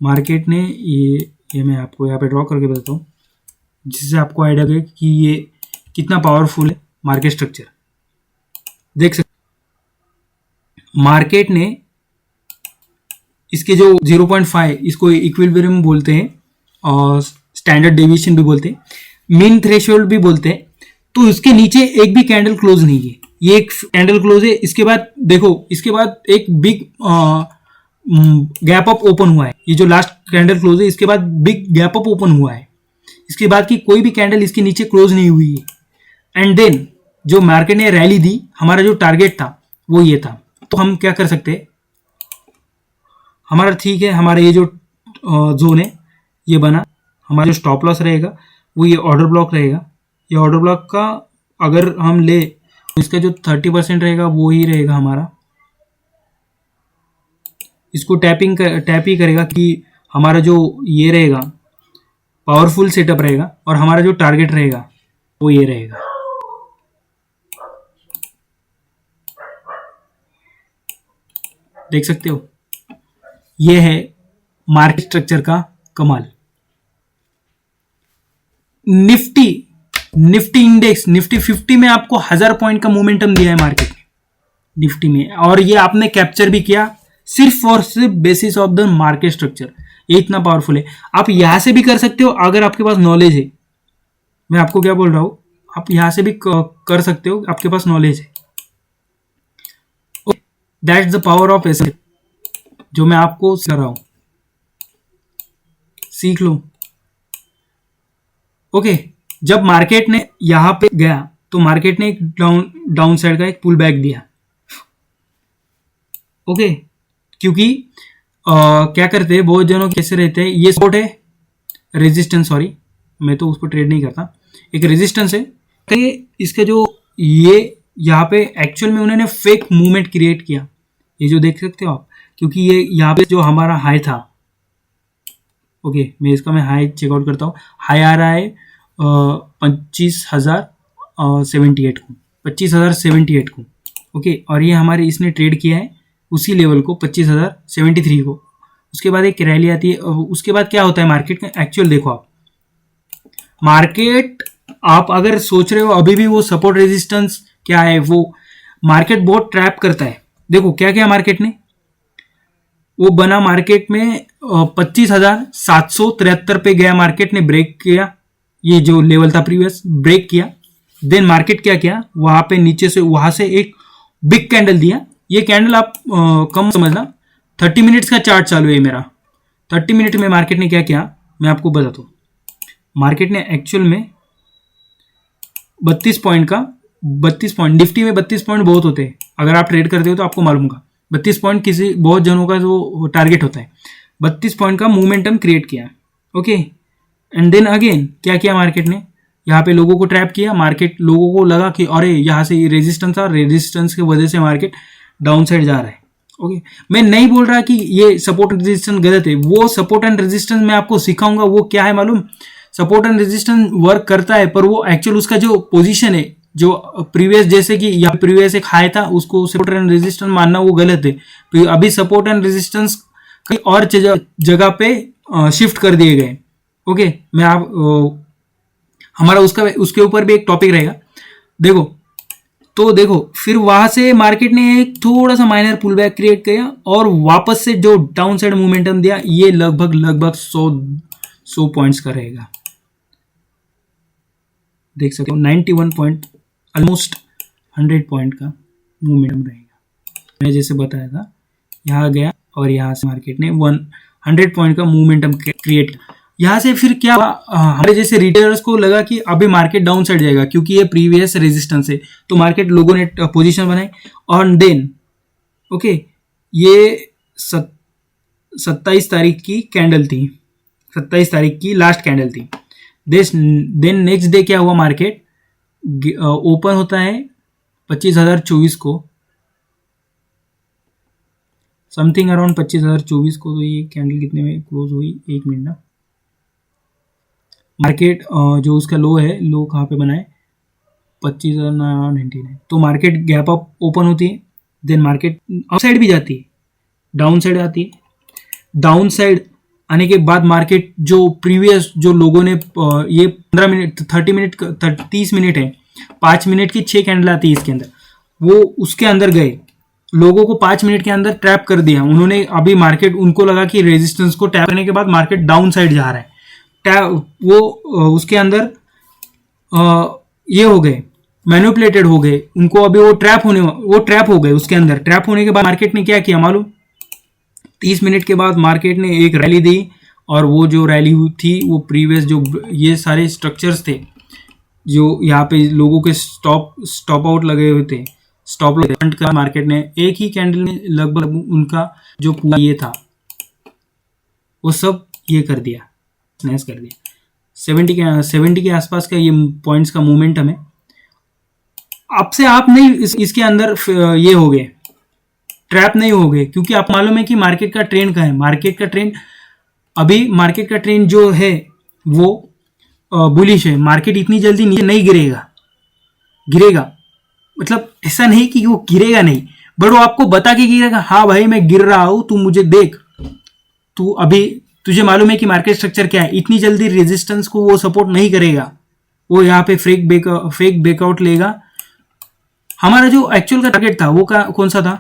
मार्केट ने ये मैं आपको यहाँ पे ड्रॉ करके बताता हूँ, जिससे आपको आइडिया लगे कि ये कितना पावरफुल है मार्केट स्ट्रक्चर। देख सकते मार्केट ने इसके जो 0.5, इसको इक्विलिब्रियम बोलते हैं और स्टैंडर्ड डेविएशन भी बोलते हैं, मीन थ्रेशोल्ड भी बोलते हैं, तो इसके नीचे एक भी कैंडल क्लोज नहीं है, ये एक कैंडल क्लोज है। इसके बाद देखो, इसके बाद एक बिग गैप अप ओपन हुआ है, ये जो लास्ट कैंडल क्लोज है, इसके बाद बिग गैप अप ओपन हुआ है, इसके बाद की कोई भी कैंडल इसके नीचे क्लोज नहीं हुई है। एंड देन जो मार्केट ने रैली दी, हमारा जो टारगेट था वो ये था, तो हम क्या कर सकते हैं, हमारा ठीक है, हमारा ये जो जोन है ये बना, हमारा जो स्टॉप लॉस रहेगा वो ये ऑर्डर ब्लॉक रहेगा। ये ऑर्डर ब्लॉक का अगर हम ले तो इसका जो 30% रहेगा वो ही रहेगा हमारा, इसको टैप ही करेगा कि हमारा जो ये रहेगा पावरफुल सेटअप रहेगा, और हमारा जो टारगेट रहेगा वो ये रहेगा। देख सकते हो, ये है मार्केट स्ट्रक्चर का कमाल। निफ्टी इंडेक्स, निफ्टी 50 में आपको 1000 पॉइंट का मोमेंटम दिया है मार्केट ने, निफ्टी में, और ये आपने कैप्चर भी किया सिर्फ और सिर्फ basis of the market structure. ये इतना पावरफुल है, आप यहां से भी कर सकते हो अगर आपके पास नॉलेज है। मैं आपको क्या बोल रहा हूं, आप यहां से भी कर सकते हो, आपके पास नॉलेज है। That's the power of asset, जो मैं आपको कर रहा हूं, सीख लो। ओके, जब मार्केट ने यहां पे गया तो मार्केट ने एक डाउन साइड का एक पुल बैक दिया। ओके, क्योंकि क्या करते हैं बहुत जनों कैसे रहते हैं, ये सपोर्ट है, रेजिस्टेंस, सॉरी मैं तो उसको ट्रेड नहीं करता, एक रेजिस्टेंस है, इसका जो ये यहाँ पे एक्चुअल में उन्होंने फेक मूवमेंट क्रिएट किया, ये जो देख सकते हो आप, क्योंकि ये यहाँ पे जो हमारा हाई था, ओके मैं इसका मैं हाई चेकआउट करता हूँ, हाई आ रहा है 25,078 को, 25,078 को, ओके, और ये हमारे इसने ट्रेड किया है उसी लेवल को 25,073 को। उसके बाद एक रैली आती है, उसके बाद क्या होता है मार्केट का एक्चुअल देखो आप, मार्केट आप अगर सोच रहे हो अभी भी वो सपोर्ट रेजिस्टेंस क्या है, वो मार्केट बहुत ट्रैप करता है। देखो क्या किया मार्केट ने, वो बना मार्केट में 25,773 पे गया, मार्केट ने ब्रेक किया, ये जो लेवल था प्रीवियस ब्रेक किया, देन मार्केट क्या किया, वहां पे नीचे से वहां से एक बिग कैंडल दिया। ये कैंडल आप कम समझना, 30 मिनट्स का चार्ट चालू है मेरा, 30 मिनट में मार्केट ने क्या किया मैं आपको बताता हूँ। मार्केट ने एक्चुअल में 32 पॉइंट, निफ्टी में 32 पॉइंट बहुत होते हैं, अगर आप ट्रेड करते हो तो आपको मालूम होगा, 32 पॉइंट किसी बहुत जनों का जो टारगेट होता है, 32 पॉइंट का मोमेंटम क्रिएट किया। ओके, एंड देन अगेन क्या किया मार्केट ने, यहाँ पे लोगों को ट्रैप किया। मार्केट लोगों को लगा कि अरे यहाँ से रेजिस्टेंस था, रेजिस्टेंस की वजह से मार्केट डाउन साइड जा रहा है। ओके, मैं नहीं बोल रहा कि ये सपोर्ट एंड रेजिस्टेंस गलत है, वो सपोर्ट एंड रेजिस्टेंस मैं आपको सिखाऊंगा वो क्या है मालूम। सपोर्ट एंड रेजिस्टेंस वर्क करता है, पर वो एक्चुअल उसका जो पोजीशन है, जो प्रीवियस, जैसे कि यहाँ प्रीवियस एक हाई था, उसको सपोर्ट एंड रेजिस्टेंस मानना वो गलत है। अभी सपोर्ट एंड रेजिस्टेंस कहीं और जगह पे शिफ्ट कर दिए गए। ओके, मैं आप हमारा उसके ऊपर भी एक टॉपिक रहेगा। देखो फिर वहां से मार्केट ने एक थोड़ा सा माइनर पुल बैक क्रिएट किया और वापस से जो डाउन साइड मोमेंटम दिया, ये लगभग 100 पॉइंट्स का रहेगा। देख सकते हो 91 पॉइंट, ऑलमोस्ट 100 पॉइंट का मोमेंटम रहेगा। मैं जैसे बताया था, यहाँ गया और यहाँ से मार्केट ने 100 पॉइंट का मोमेंटम क्रिएट किया। यहाँ से फिर क्या हुआ, हमारे जैसे रिटेलर्स को लगा कि अभी मार्केट डाउन साइड जाएगा क्योंकि ये प्रीवियस रेजिस्टेंस है, तो मार्केट लोगों ने पोजीशन बनाई। और देन ओके, ये 27 तारीख की कैंडल थी, 27 तारीख की लास्ट कैंडल थी। देन नेक्स्ट डे क्या हुआ, मार्केट ओपन होता है 25,024 को, समथिंग अराउंड 25,024 को। तो ये कैंडल कितने में क्लोज हुई, एक मिनट ना। मार्केट जो उसका लो है, लो कहाँ पे बना है, 25,099। तो मार्केट गैप अप ओपन होती है, देन मार्केट अप साइड भी जाती है, डाउन साइड आती है। डाउन साइड आने के बाद मार्केट जो प्रीवियस जो लोगों ने ये 15 मिनट 30 मिनट 30 मिनट है, 5 मिनट की 6 कैंडल आती है इसके अंदर, वो उसके अंदर गए, लोगों को 5 मिनट के अंदर ट्रैप कर दिया उन्होंने। अभी मार्केट, उनको लगा कि रेजिस्टेंस को टैप करने के बाद मार्केट डाउन साइड जा रहा है, वो उसके अंदर ये हो गए, मैनिपुलेटेड हो गए, उनको अभी वो ट्रैप हो गए उसके अंदर। ट्रैप होने के बाद मार्केट ने क्या किया मालूम, 30 मिनट के बाद मार्केट ने एक रैली दी, और वो जो रैली थी वो प्रीवियस जो ये सारे स्ट्रक्चर्स थे, जो यहाँ पे लोगों के स्टॉप आउट लगे हुए थे, स्टॉप लॉस का, मार्केट ने एक ही कैंडल में लगभग उनका जो पूरा ये था वो सब ये कर दिया, स्नैच कर दिया। 70 के आसपास का ये पॉइंट्स का मोमेंटम है। आपसे आप नहीं इसके अंदर ये हो गए, ट्रैप नहीं हो गए, क्योंकि आप मालूम है कि मार्केट का ट्रेंड का है। मार्केट का ट्रेंड जो है वो बुलिश है। मार्केट इतनी जल्दी नीचे नहीं गिरेगा, मतलब ऐसा नहीं कि वो गिरेगा नहीं, बट वो आपको बता के गिरेगा, हाँ भाई मैं गिर रहा हूं, तू मुझे देख, तू अभी तुझे मालूम है कि मार्केट स्ट्रक्चर क्या है। इतनी जल्दी रेजिस्टेंस को वो सपोर्ट नहीं करेगा, वो यहाँ पे फेक ब्रेकआउट लेगा। हमारा जो एक्चुअल का टारगेट था वो कौन सा था,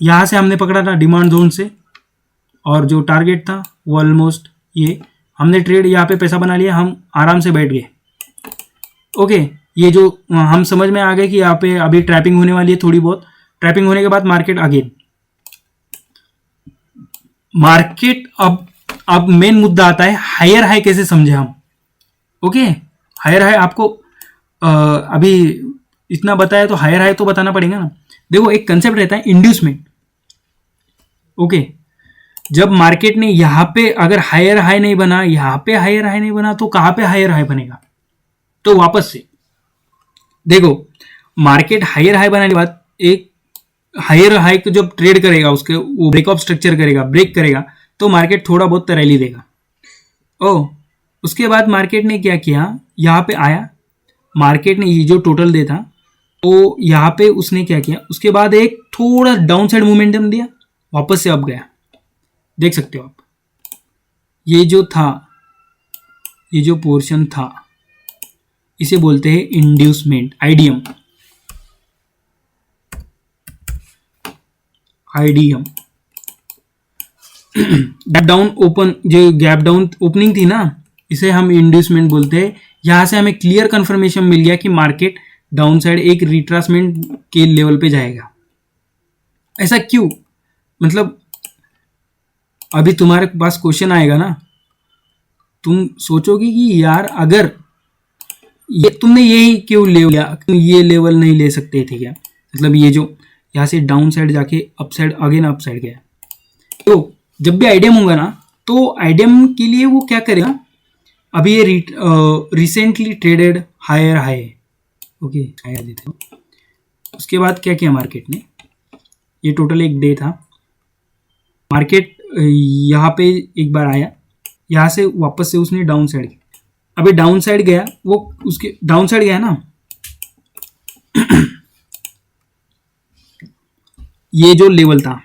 यहां से हमने पकड़ा था डिमांड जोन से, और जो टारगेट था वो ऑलमोस्ट ये, हमने ट्रेड यहाँ पे पैसा बना लिया, हम आराम से बैठ गए। ओके, ये जो हम समझ में आ गए कि यहाँ पे अभी ट्रैपिंग होने वाली है, थोड़ी बहुत ट्रैपिंग होने के बाद मार्केट अगेन अब मेन मुद्दा आता है, हायर हाई कैसे समझे हम। ओके, हायर हाई आपको अभी इतना बताया तो हायर हाई तो बताना पड़ेगा ना। देखो एक कंसेप्ट रहता है इंड्यूसमेंट। ओके, जब मार्केट ने यहां पे अगर हायर हाई नहीं बना, यहां पे हायर हाई नहीं बना, तो कहां पे हायर हाई बनेगा। तो वापस से देखो, मार्केट हायर हाई बनाने के बाद एक हायर हाई को जब ट्रेड करेगा, उसके वो ब्रेकऑफ स्ट्रक्चर करेगा, ब्रेक करेगा, तो मार्केट थोड़ा बहुत रैली देगा। उसके बाद मार्केट ने क्या किया, यहां पे आया, मार्केट ने ये जो टोटल दे था, तो यहां पे उसने क्या किया, उसके बाद एक थोड़ा डाउन साइड मोमेंटम दिया, वापस से अप गया। देख सकते हो आप, ये जो था, ये जो पोर्शन था, इसे बोलते हैं inducement, IDM. Gap down open, जो गैप डाउन ओपनिंग थी ना, इसे हम इंड्यूसमेंट बोलते हैं। यहां से हमें क्लियर कंफर्मेशन मिल गया कि मार्केट डाउन साइड एक रिट्रासमेंट के लेवल पे जाएगा। ऐसा क्यों, मतलब अभी तुम्हारे पास क्वेश्चन आएगा ना, तुम सोचोगे कि यार अगर ये तुमने यही क्यों ले लिया, ये लेवल नहीं ले सकते थे क्या, मतलब ये जो यहाँ से डाउन साइड जाके up side again upside गया। तो जब भी आइडियम होगा ना, तो आइडियम के लिए वो क्या करेगा, अभी ये recently traded higher high, okay higher देते हो। उसके बाद क्या किया मार्केट ने, ये टोटल एक डे था, मार्केट यहाँ पे एक बार आया, यहाँ से वापस से उसने डाउन साइड किया। अभी डाउन साइड गया, वो उसके डाउन साइड गया ना, ये जो लेवल था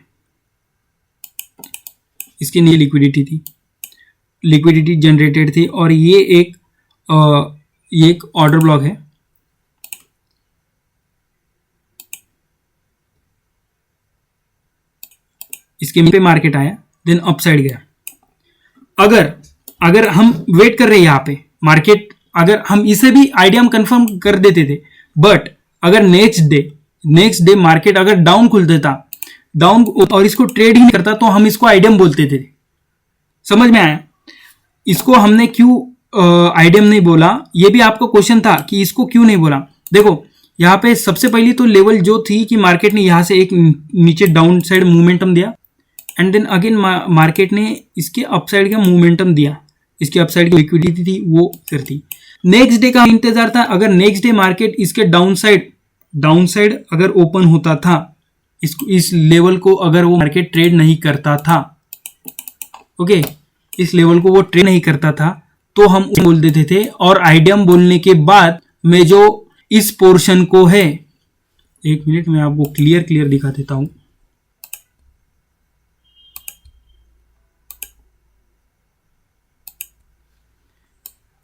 इसके नीचे लिक्विडिटी थी, लिक्विडिटी जनरेटेड थी, और ये एक ऑर्डर ब्लॉक है। इसके पे मार्केट आया, देन अप साइड गया। अगर हम वेट कर रहे हैं यहाँ पे मार्केट, अगर हम इसे भी आइडिया कंफर्म कर देते थे, बट अगर नेक्स्ट डे मार्केट अगर डाउन खुल देता, डाउन और इसको ट्रेड ही नहीं करता, तो हम इसको आइडियम बोलते थे। समझ में आया? इसको हमने क्यों आइडियम नहीं बोला, ये भी आपका क्वेश्चन था कि इसको क्यों नहीं बोला। देखो यहाँ पे सबसे पहली तो लेवल जो थी कि मार्केट ने यहाँ से एक नीचे डाउन साइड मूवमेंटम दिया, एंड देन अगेन मार्केट ने इसके अपसाइड का मूवमेंटम दिया, इसके अपसाइड की लिक्विडिटी थी वो फिर थी। नेक्स्ट डे का इंतजार था, अगर नेक्स्ट डे मार्केट इसके डाउन साइड अगर ओपन होता था, इस लेवल को अगर वो मार्केट ट्रेड नहीं करता था, ओके इस लेवल को वो ट्रेड नहीं करता था, तो हम बोल देते थे। और आइडियम बोलने के बाद मैं जो इस पोर्शन को है, एक मिनट में आपको क्लियर दिखा देता हूं।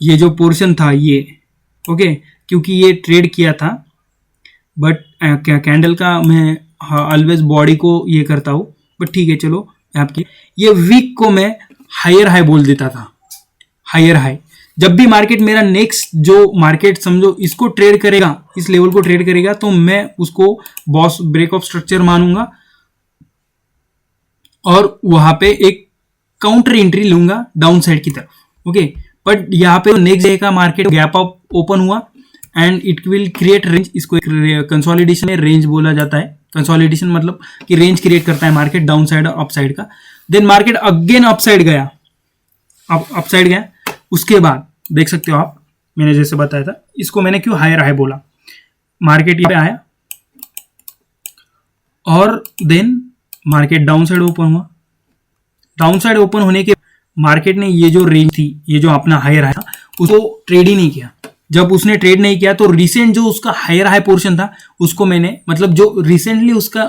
ये जो पोर्शन था ये, ओके क्योंकि ये ट्रेड किया था, बट कैंडल का मैं ऑलवेज बॉडी को ये करता हूँ, बट ठीक है चलो आपकी ये वीक को मैं हायर हाई बोल देता था। हायर हाई जब भी मार्केट मेरा नेक्स्ट जो मार्केट समझो इसको ट्रेड करेगा, इस लेवल को ट्रेड करेगा, तो मैं उसको बॉस ब्रेक ऑफ स्ट्रक्चर मानूंगा और वहां पे एक काउंटर एंट्री लूंगा डाउन साइड की तरफ, ओके। बट यहाँ पे नेक्स्ट डे का मार्केट गैप अप ओपन हुआ and it will create range, इसको कंसोलिडेशन में रेंज बोला जाता है। कंसोलिडेशन मतलब कि रेंज क्रिएट करता है मार्केट डाउन साइड और अप साइड का। Then market again upside गया, अप साइड गया। उसके बाद देख सकते हो आप, मैंने जैसे बताया था, इसको मैंने क्यों हायर हाई बोला, मार्केट यहाँ पे आया और then market downside open हुआ। डाउन साइड ओपन होने के मार्केट ने ये जो रेंज थी, ये जो अपना हायर हाई था, उसको ट्रेड ही नहीं किया। जब उसने ट्रेड नहीं किया तो रिसेंट जो उसका हायर हाई पोर्शन था उसको मैंने, मतलब जो रिसेंटली उसका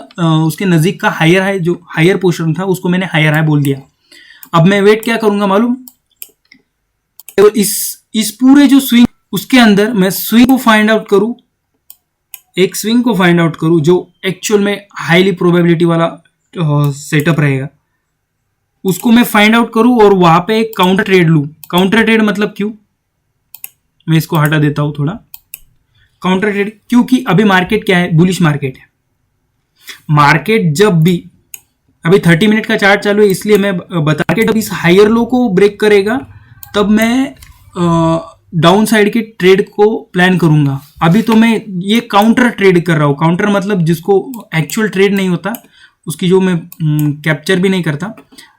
उसके नजीक का हायर हाई, जो हायर पोर्शन था उसको मैंने हायर हाई बोल दिया। अब मैं वेट क्या करूंगा मालूम, तो इस पूरे जो स्विंग, उसके अंदर मैं स्विंग को फाइंड आउट करूं, एक स्विंग को फाइंड आउट करूं जो एक्चुअल में हाईली प्रोबेबिलिटी वाला सेटअप रहेगा, उसको मैं फाइंड आउट करूं और वहां पे एक काउंटर ट्रेड लूं। काउंटर ट्रेड मतलब क्यों, मैं इसको हटा देता हूं थोड़ा। काउंटर ट्रेड क्योंकि अभी मार्केट क्या है, बुलिश मार्केट है। मार्केट जब भी, अभी 30 मिनट का चार्ट चालू है इसलिए मैं बता के, जब इस हायर लो को ब्रेक करेगा तब मैं डाउन साइड के ट्रेड को प्लान करूंगा। अभी तो मैं ये काउंटर ट्रेड कर रहा हूं। काउंटर मतलब जिसको एक्चुअल ट्रेड नहीं होता, उसकी जो मैं कैप्चर भी नहीं करता,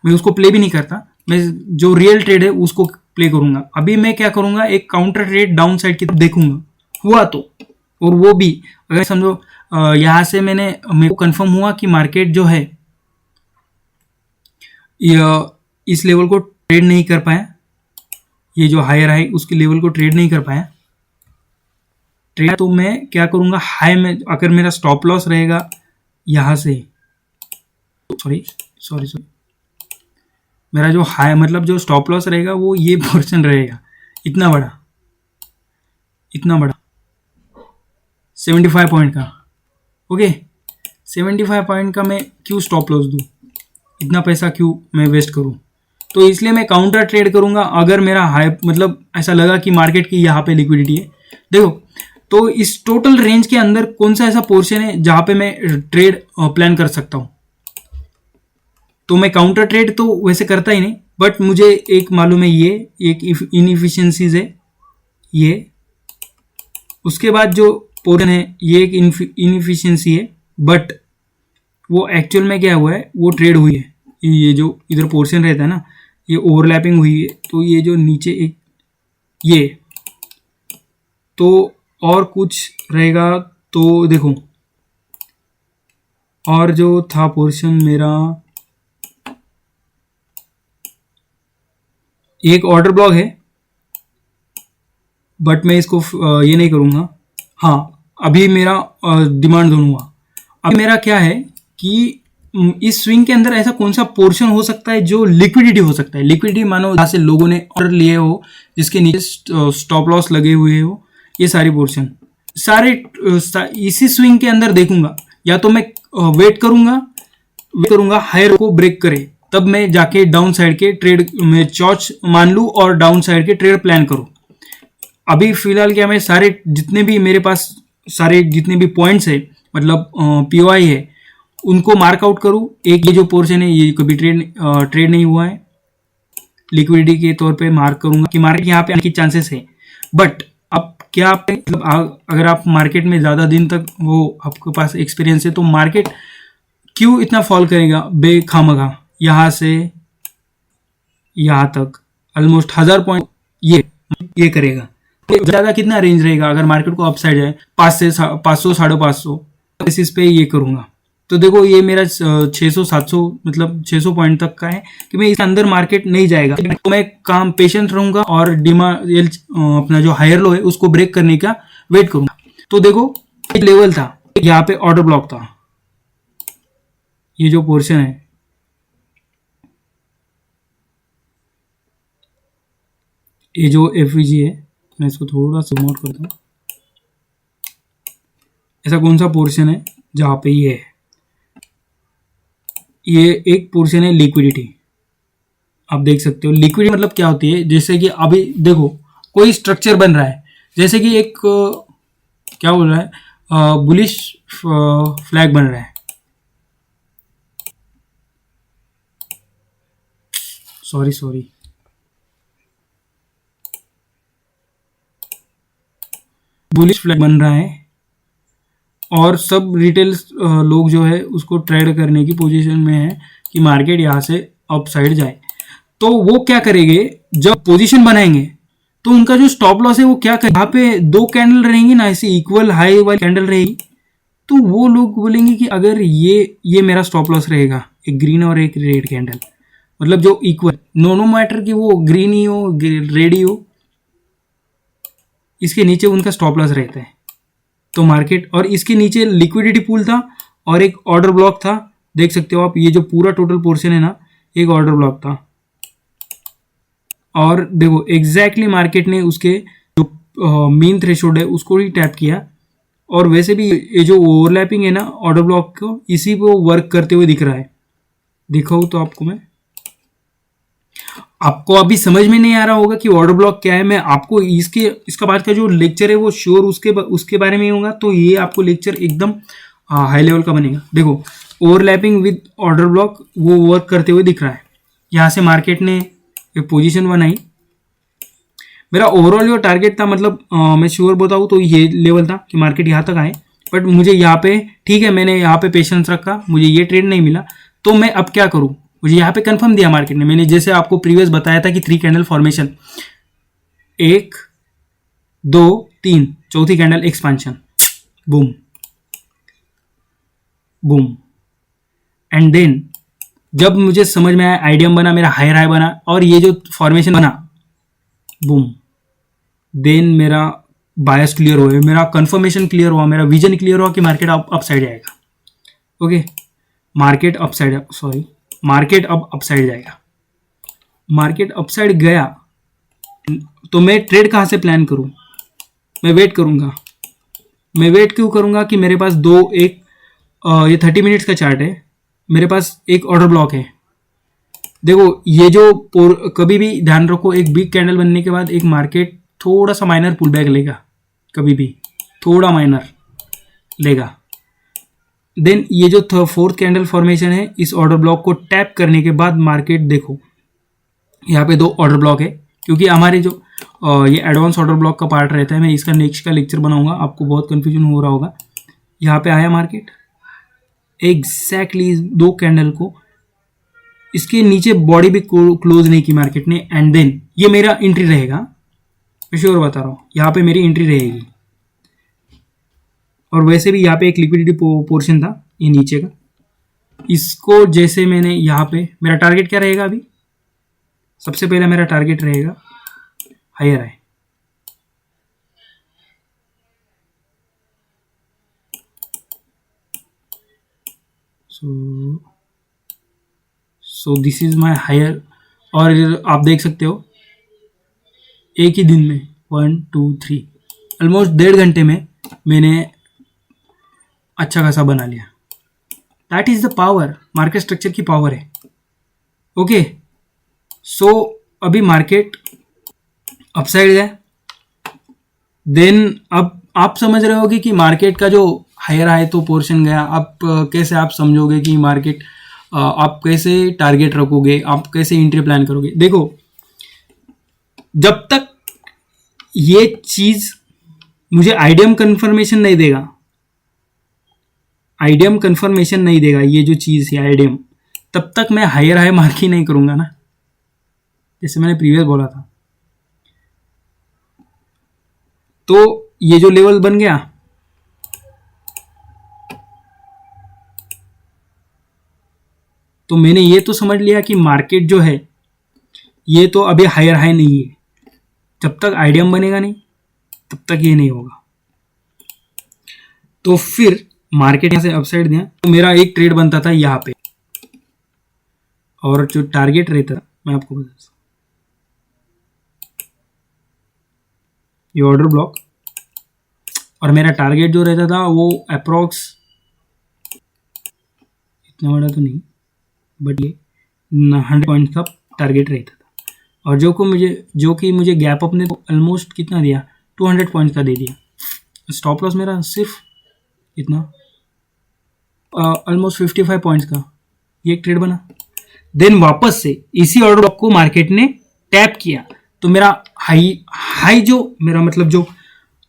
मैं उसको प्ले भी नहीं करता, मैं जो रियल ट्रेड है उसको प्ले करूंगा। अभी मैं क्या करूंगा, एक काउंटर ट्रेड डाउन साइड की तरफ देखूंगा, हुआ तो, और वो भी अगर समझो यहां से मेरे को कंफर्म हुआ कि मार्केट जो है इस लेवल को ट्रेड नहीं कर पाया, ये जो हायर हाई उसके लेवल को ट्रेड नहीं कर पाया ट्रेड, तो मैं क्या करूंगा, हाई में अगर मेरा स्टॉप लॉस रहेगा यहां से, सॉरी मेरा जो हाई मतलब जो स्टॉप लॉस रहेगा वो ये पोर्शन रहेगा, इतना बड़ा 75 पॉइंट का, ओके 75 पॉइंट का मैं क्यों स्टॉप लॉस दूं, इतना पैसा क्यों मैं वेस्ट करूं। तो इसलिए मैं काउंटर ट्रेड करूंगा अगर मेरा हाई, मतलब ऐसा लगा कि मार्केट की यहाँ पे लिक्विडिटी है। देखो तो इस टोटल रेंज के अंदर कौन सा ऐसा पोर्शन है जहां पे मैं ट्रेड प्लान कर सकता हूं। तो मैं काउंटर ट्रेड तो वैसे करता ही नहीं, बट मुझे एक मालूम है, ये एक इनएफिशिएंसीज है ये, उसके बाद जो पोर्शन है ये एक इनएफिशिएंसी है, बट वो एक्चुअल में क्या हुआ है, वो ट्रेड हुई है, ये जो इधर पोर्शन रहता है ना, ये ओवरलैपिंग हुई है, तो ये जो नीचे एक ये तो और कुछ रहेगा, तो देखो और जो था पोर्शन मेरा, एक ऑर्डर ब्लॉक है, बट मैं इसको ये नहीं करूँगा। हाँ, अभी मेरा डिमांड दूंगा। अब मेरा क्या है कि इस स्विंग के अंदर ऐसा कौन सा पोर्शन हो सकता है जो लिक्विडिटी हो सकता है। लिक्विडिटी मानो जहाँ से लोगों ने ऑर्डर लिए हो, जिसके नीचे स्टॉप लॉस लगे हुए हो, ये सारी पोर्शन सारे इसी स्विंग के अंदर देखूंगा। या तो मैं वेट करूंगा हायर को ब्रेक करे, तब मैं जाके डाउन साइड के ट्रेड में चॉच मान लूँ और डाउन साइड के ट्रेड प्लान करूँ। अभी फिलहाल क्या, मैं सारे जितने भी मेरे पास सारे जितने भी पॉइंट्स है, मतलब पीओआई है, उनको मार्कआउट करूँ। एक ये जो पोर्शन है ये कभी ट्रेड नहीं हुआ है, लिक्विडिटी के तौर पे मार्क करूंगा कि मार्केट यहाँ पे आने की चांसेस है। बट अब क्या मतलब अगर आप मार्केट में ज़्यादा दिन तक वो आपके पास एक्सपीरियंस है, तो मार्केट क्यों इतना फॉल करेगा बेखामखा, यहाँ से यहाँ तक ऑलमोस्ट 1000 पॉइंट ये करेगा। ज़्यादा कितना रेंज रहेगा अगर मार्केट को अपसाइड जाए, 500 550 बेसिस पे ये करूँगा। तो देखो ये मेरा 600 700 मतलब 600 पॉइंट तक का है कि मैं इसके अंदर मार्केट नहीं जाएगा, तो मैं काम पेशेंट रहूँगा और डिमांड अपना जो हायर लो है उसको ब्रेक करने का वेट करूँगा। तो देखो एक लेवल था, यहाँ पे ऑर्डर ब्लॉक था, ये जो पोर्शन है, ये जो एफवीजी है, मैं इसको थोड़ा सा नोट करता हूँ। ऐसा कौन सा पोर्शन है जहाँ पे ये एक पोर्शन है लिक्विडिटी। आप देख सकते हो लिक्विडिटी मतलब क्या होती है। जैसे कि अभी देखो कोई स्ट्रक्चर बन रहा है, जैसे कि एक क्या बोल रहा है, बुलिश फ्लैग बन रहा है, सॉरी बुलिश फ्लैग बन रहा है और सब रिटेल लोग जो है उसको ट्रेड करने की पोजीशन में है कि मार्केट यहाँ से अप साइड जाए। तो वो क्या करेंगे, जब पोजीशन बनाएंगे तो उनका जो स्टॉप लॉस है वो क्या करें, यहाँ पे 2 कैंडल रहेंगी ना, ऐसे इक्वल हाई वाली कैंडल रहेगी, तो वो लोग बोलेंगे कि अगर ये मेरा स्टॉप लॉस रहेगा, एक ग्रीन और एक रेड कैंडल, मतलब जो इक्वल, नो मैटर कि वो ग्रीन ही हो रेड ही हो, इसके नीचे उनका स्टॉप लॉस रहता है। तो मार्केट और इसके नीचे लिक्विडिटी पूल था और एक ऑर्डर ब्लॉक था, देख सकते हो आप, ये जो पूरा टोटल पोर्शन है ना, एक ऑर्डर ब्लॉक था। और देखो एग्जैक्टली मार्केट ने उसके जो मीन थ्रेशोल्ड है उसको ही टैप किया, और वैसे भी ये जो ओवरलैपिंग है ना ऑर्डर ब्लॉक को, इसी को वर्क करते हुए दिख रहा है। दिखाऊँ तो आपको अभी समझ में नहीं आ रहा होगा कि ऑर्डर ब्लॉक क्या है। मैं आपको इसका बाद का जो लेक्चर है वो श्योर उसके बारे में होगा, तो ये आपको लेक्चर एकदम हाई लेवल का बनेगा। देखो ओवरलैपिंग विद ऑर्डर ब्लॉक वो वर्क करते हुए दिख रहा है। यहाँ से मार्केट ने एक पोजीशन बनाई, मेरा ओवरऑल जो टारगेट था, मतलब मैं श्योर बताऊँ तो ये लेवल था कि मार्केट यहाँ तक आए, बट मुझे यहाँ पे ठीक है, मैंने यहाँ पे पेशेंस रखा, मुझे ये ट्रेड नहीं मिला, तो मैं अब क्या करूँ, मुझे यहाँ पे कंफर्म दिया मार्केट ने। मैंने जैसे आपको प्रीवियस बताया था कि 3 कैंडल फॉर्मेशन, 1 2 3, चौथी candle expansion, boom boom, and then जब मुझे समझ में आया, आइडियम बना, मेरा हायर हाई बना और ये जो फॉर्मेशन बना, बूम, देन मेरा बायस क्लियर हुआ, मेरा कंफर्मेशन क्लियर हुआ, मेरा विजन क्लियर हुआ कि मार्केट अप साइड जाएगा। ओके, मार्केट अब अपसाइड जाएगा। मार्केट अपसाइड गया तो मैं ट्रेड कहाँ से प्लान करूं, मैं वेट करूंगा। मैं वेट क्यों करूंगा कि मेरे पास ये 30 मिनट्स का चार्ट है, मेरे पास एक ऑर्डर ब्लॉक है। देखो ये जो कभी भी ध्यान रखो, एक बिग कैंडल बनने के बाद एक मार्केट थोड़ा सा माइनर पुल बैक लेगा, कभी भी थोड़ा माइनर लेगा। देन ये जो 4th कैंडल फॉर्मेशन है, इस ऑर्डर ब्लॉक को टैप करने के बाद मार्केट देखो यहाँ पे 2 ऑर्डर ब्लॉक है, क्योंकि हमारे जो ये एडवांस ऑर्डर ब्लॉक का पार्ट रहता है, मैं इसका नेक्स्ट का लेक्चर बनाऊंगा, आपको बहुत कंफ्यूजन हो रहा होगा। यहाँ पे आया मार्केट, एग्जैक्टली 2 कैंडल को इसके नीचे बॉडी भी क्लोज नहीं की मार्केट ने, एंड देन ये मेरा एंट्री रहेगा, मैं श्योर बता रहा हूँ, यहाँ पे मेरी एंट्री रहेगी। और वैसे भी यहाँ पे एक लिक्विडिटी पोर्शन था ये नीचे का, इसको जैसे मैंने यहाँ पे, मेरा टारगेट क्या रहेगा अभी, सबसे पहले मेरा टारगेट रहेगा higher high. So this is my higher. और आप देख सकते हो एक ही दिन में 1 2 3 ऑलमोस्ट 1.5 घंटे में मैंने अच्छा खासा बना लिया। That is the power, market structure की पावर है। ओके, सो अभी मार्केट अपसाइड है, देन अब आप समझ रहे होगे कि मार्केट का जो हायर हाई तो पोर्शन गया, अब कैसे आप समझोगे कि मार्केट, आप कैसे टारगेट रखोगे, आप कैसे एंट्री प्लान करोगे। देखो, जब तक ये चीज मुझे आईडीएम कंफर्मेशन नहीं देगा, आईडीएम कंफर्मेशन नहीं देगा ये जो चीज है आईडीएम, तब तक मैं हायर हाई मार्क ही नहीं करूंगा ना, जैसे मैंने प्रीवियस बोला था। तो ये जो लेवल बन गया, तो मैंने ये तो समझ लिया कि मार्केट जो है ये तो अभी हायर हाई नहीं है, जब तक आईडीएम बनेगा नहीं तब तक ये नहीं होगा। तो फिर मार्केट यहां से अपसाइड दिया, तो मेरा एक ट्रेड बनता था यहां पे, और जो टारगेट रहता था मैं आपको बता दूं, ये ऑर्डर ब्लॉक, और मेरा टारगेट जो रहता था वो अप्रोक्स, इतना बड़ा तो नहीं बट ये 100 पॉइंट का टारगेट रहता था। और जो कि मुझे गैप अप ने तो ऑलमोस्ट कितना दिया, 200 पॉइंट का दे दिया। स्टॉप लॉस मेरा सिर्फ इतना, ऑलमोस्ट 55 पॉइंट्स का ये एक ट्रेड बना। देन वापस से इसी ऑर्डर ब्लॉक को मार्केट ने टैप किया, तो मेरा हाई जो मेरा मतलब जो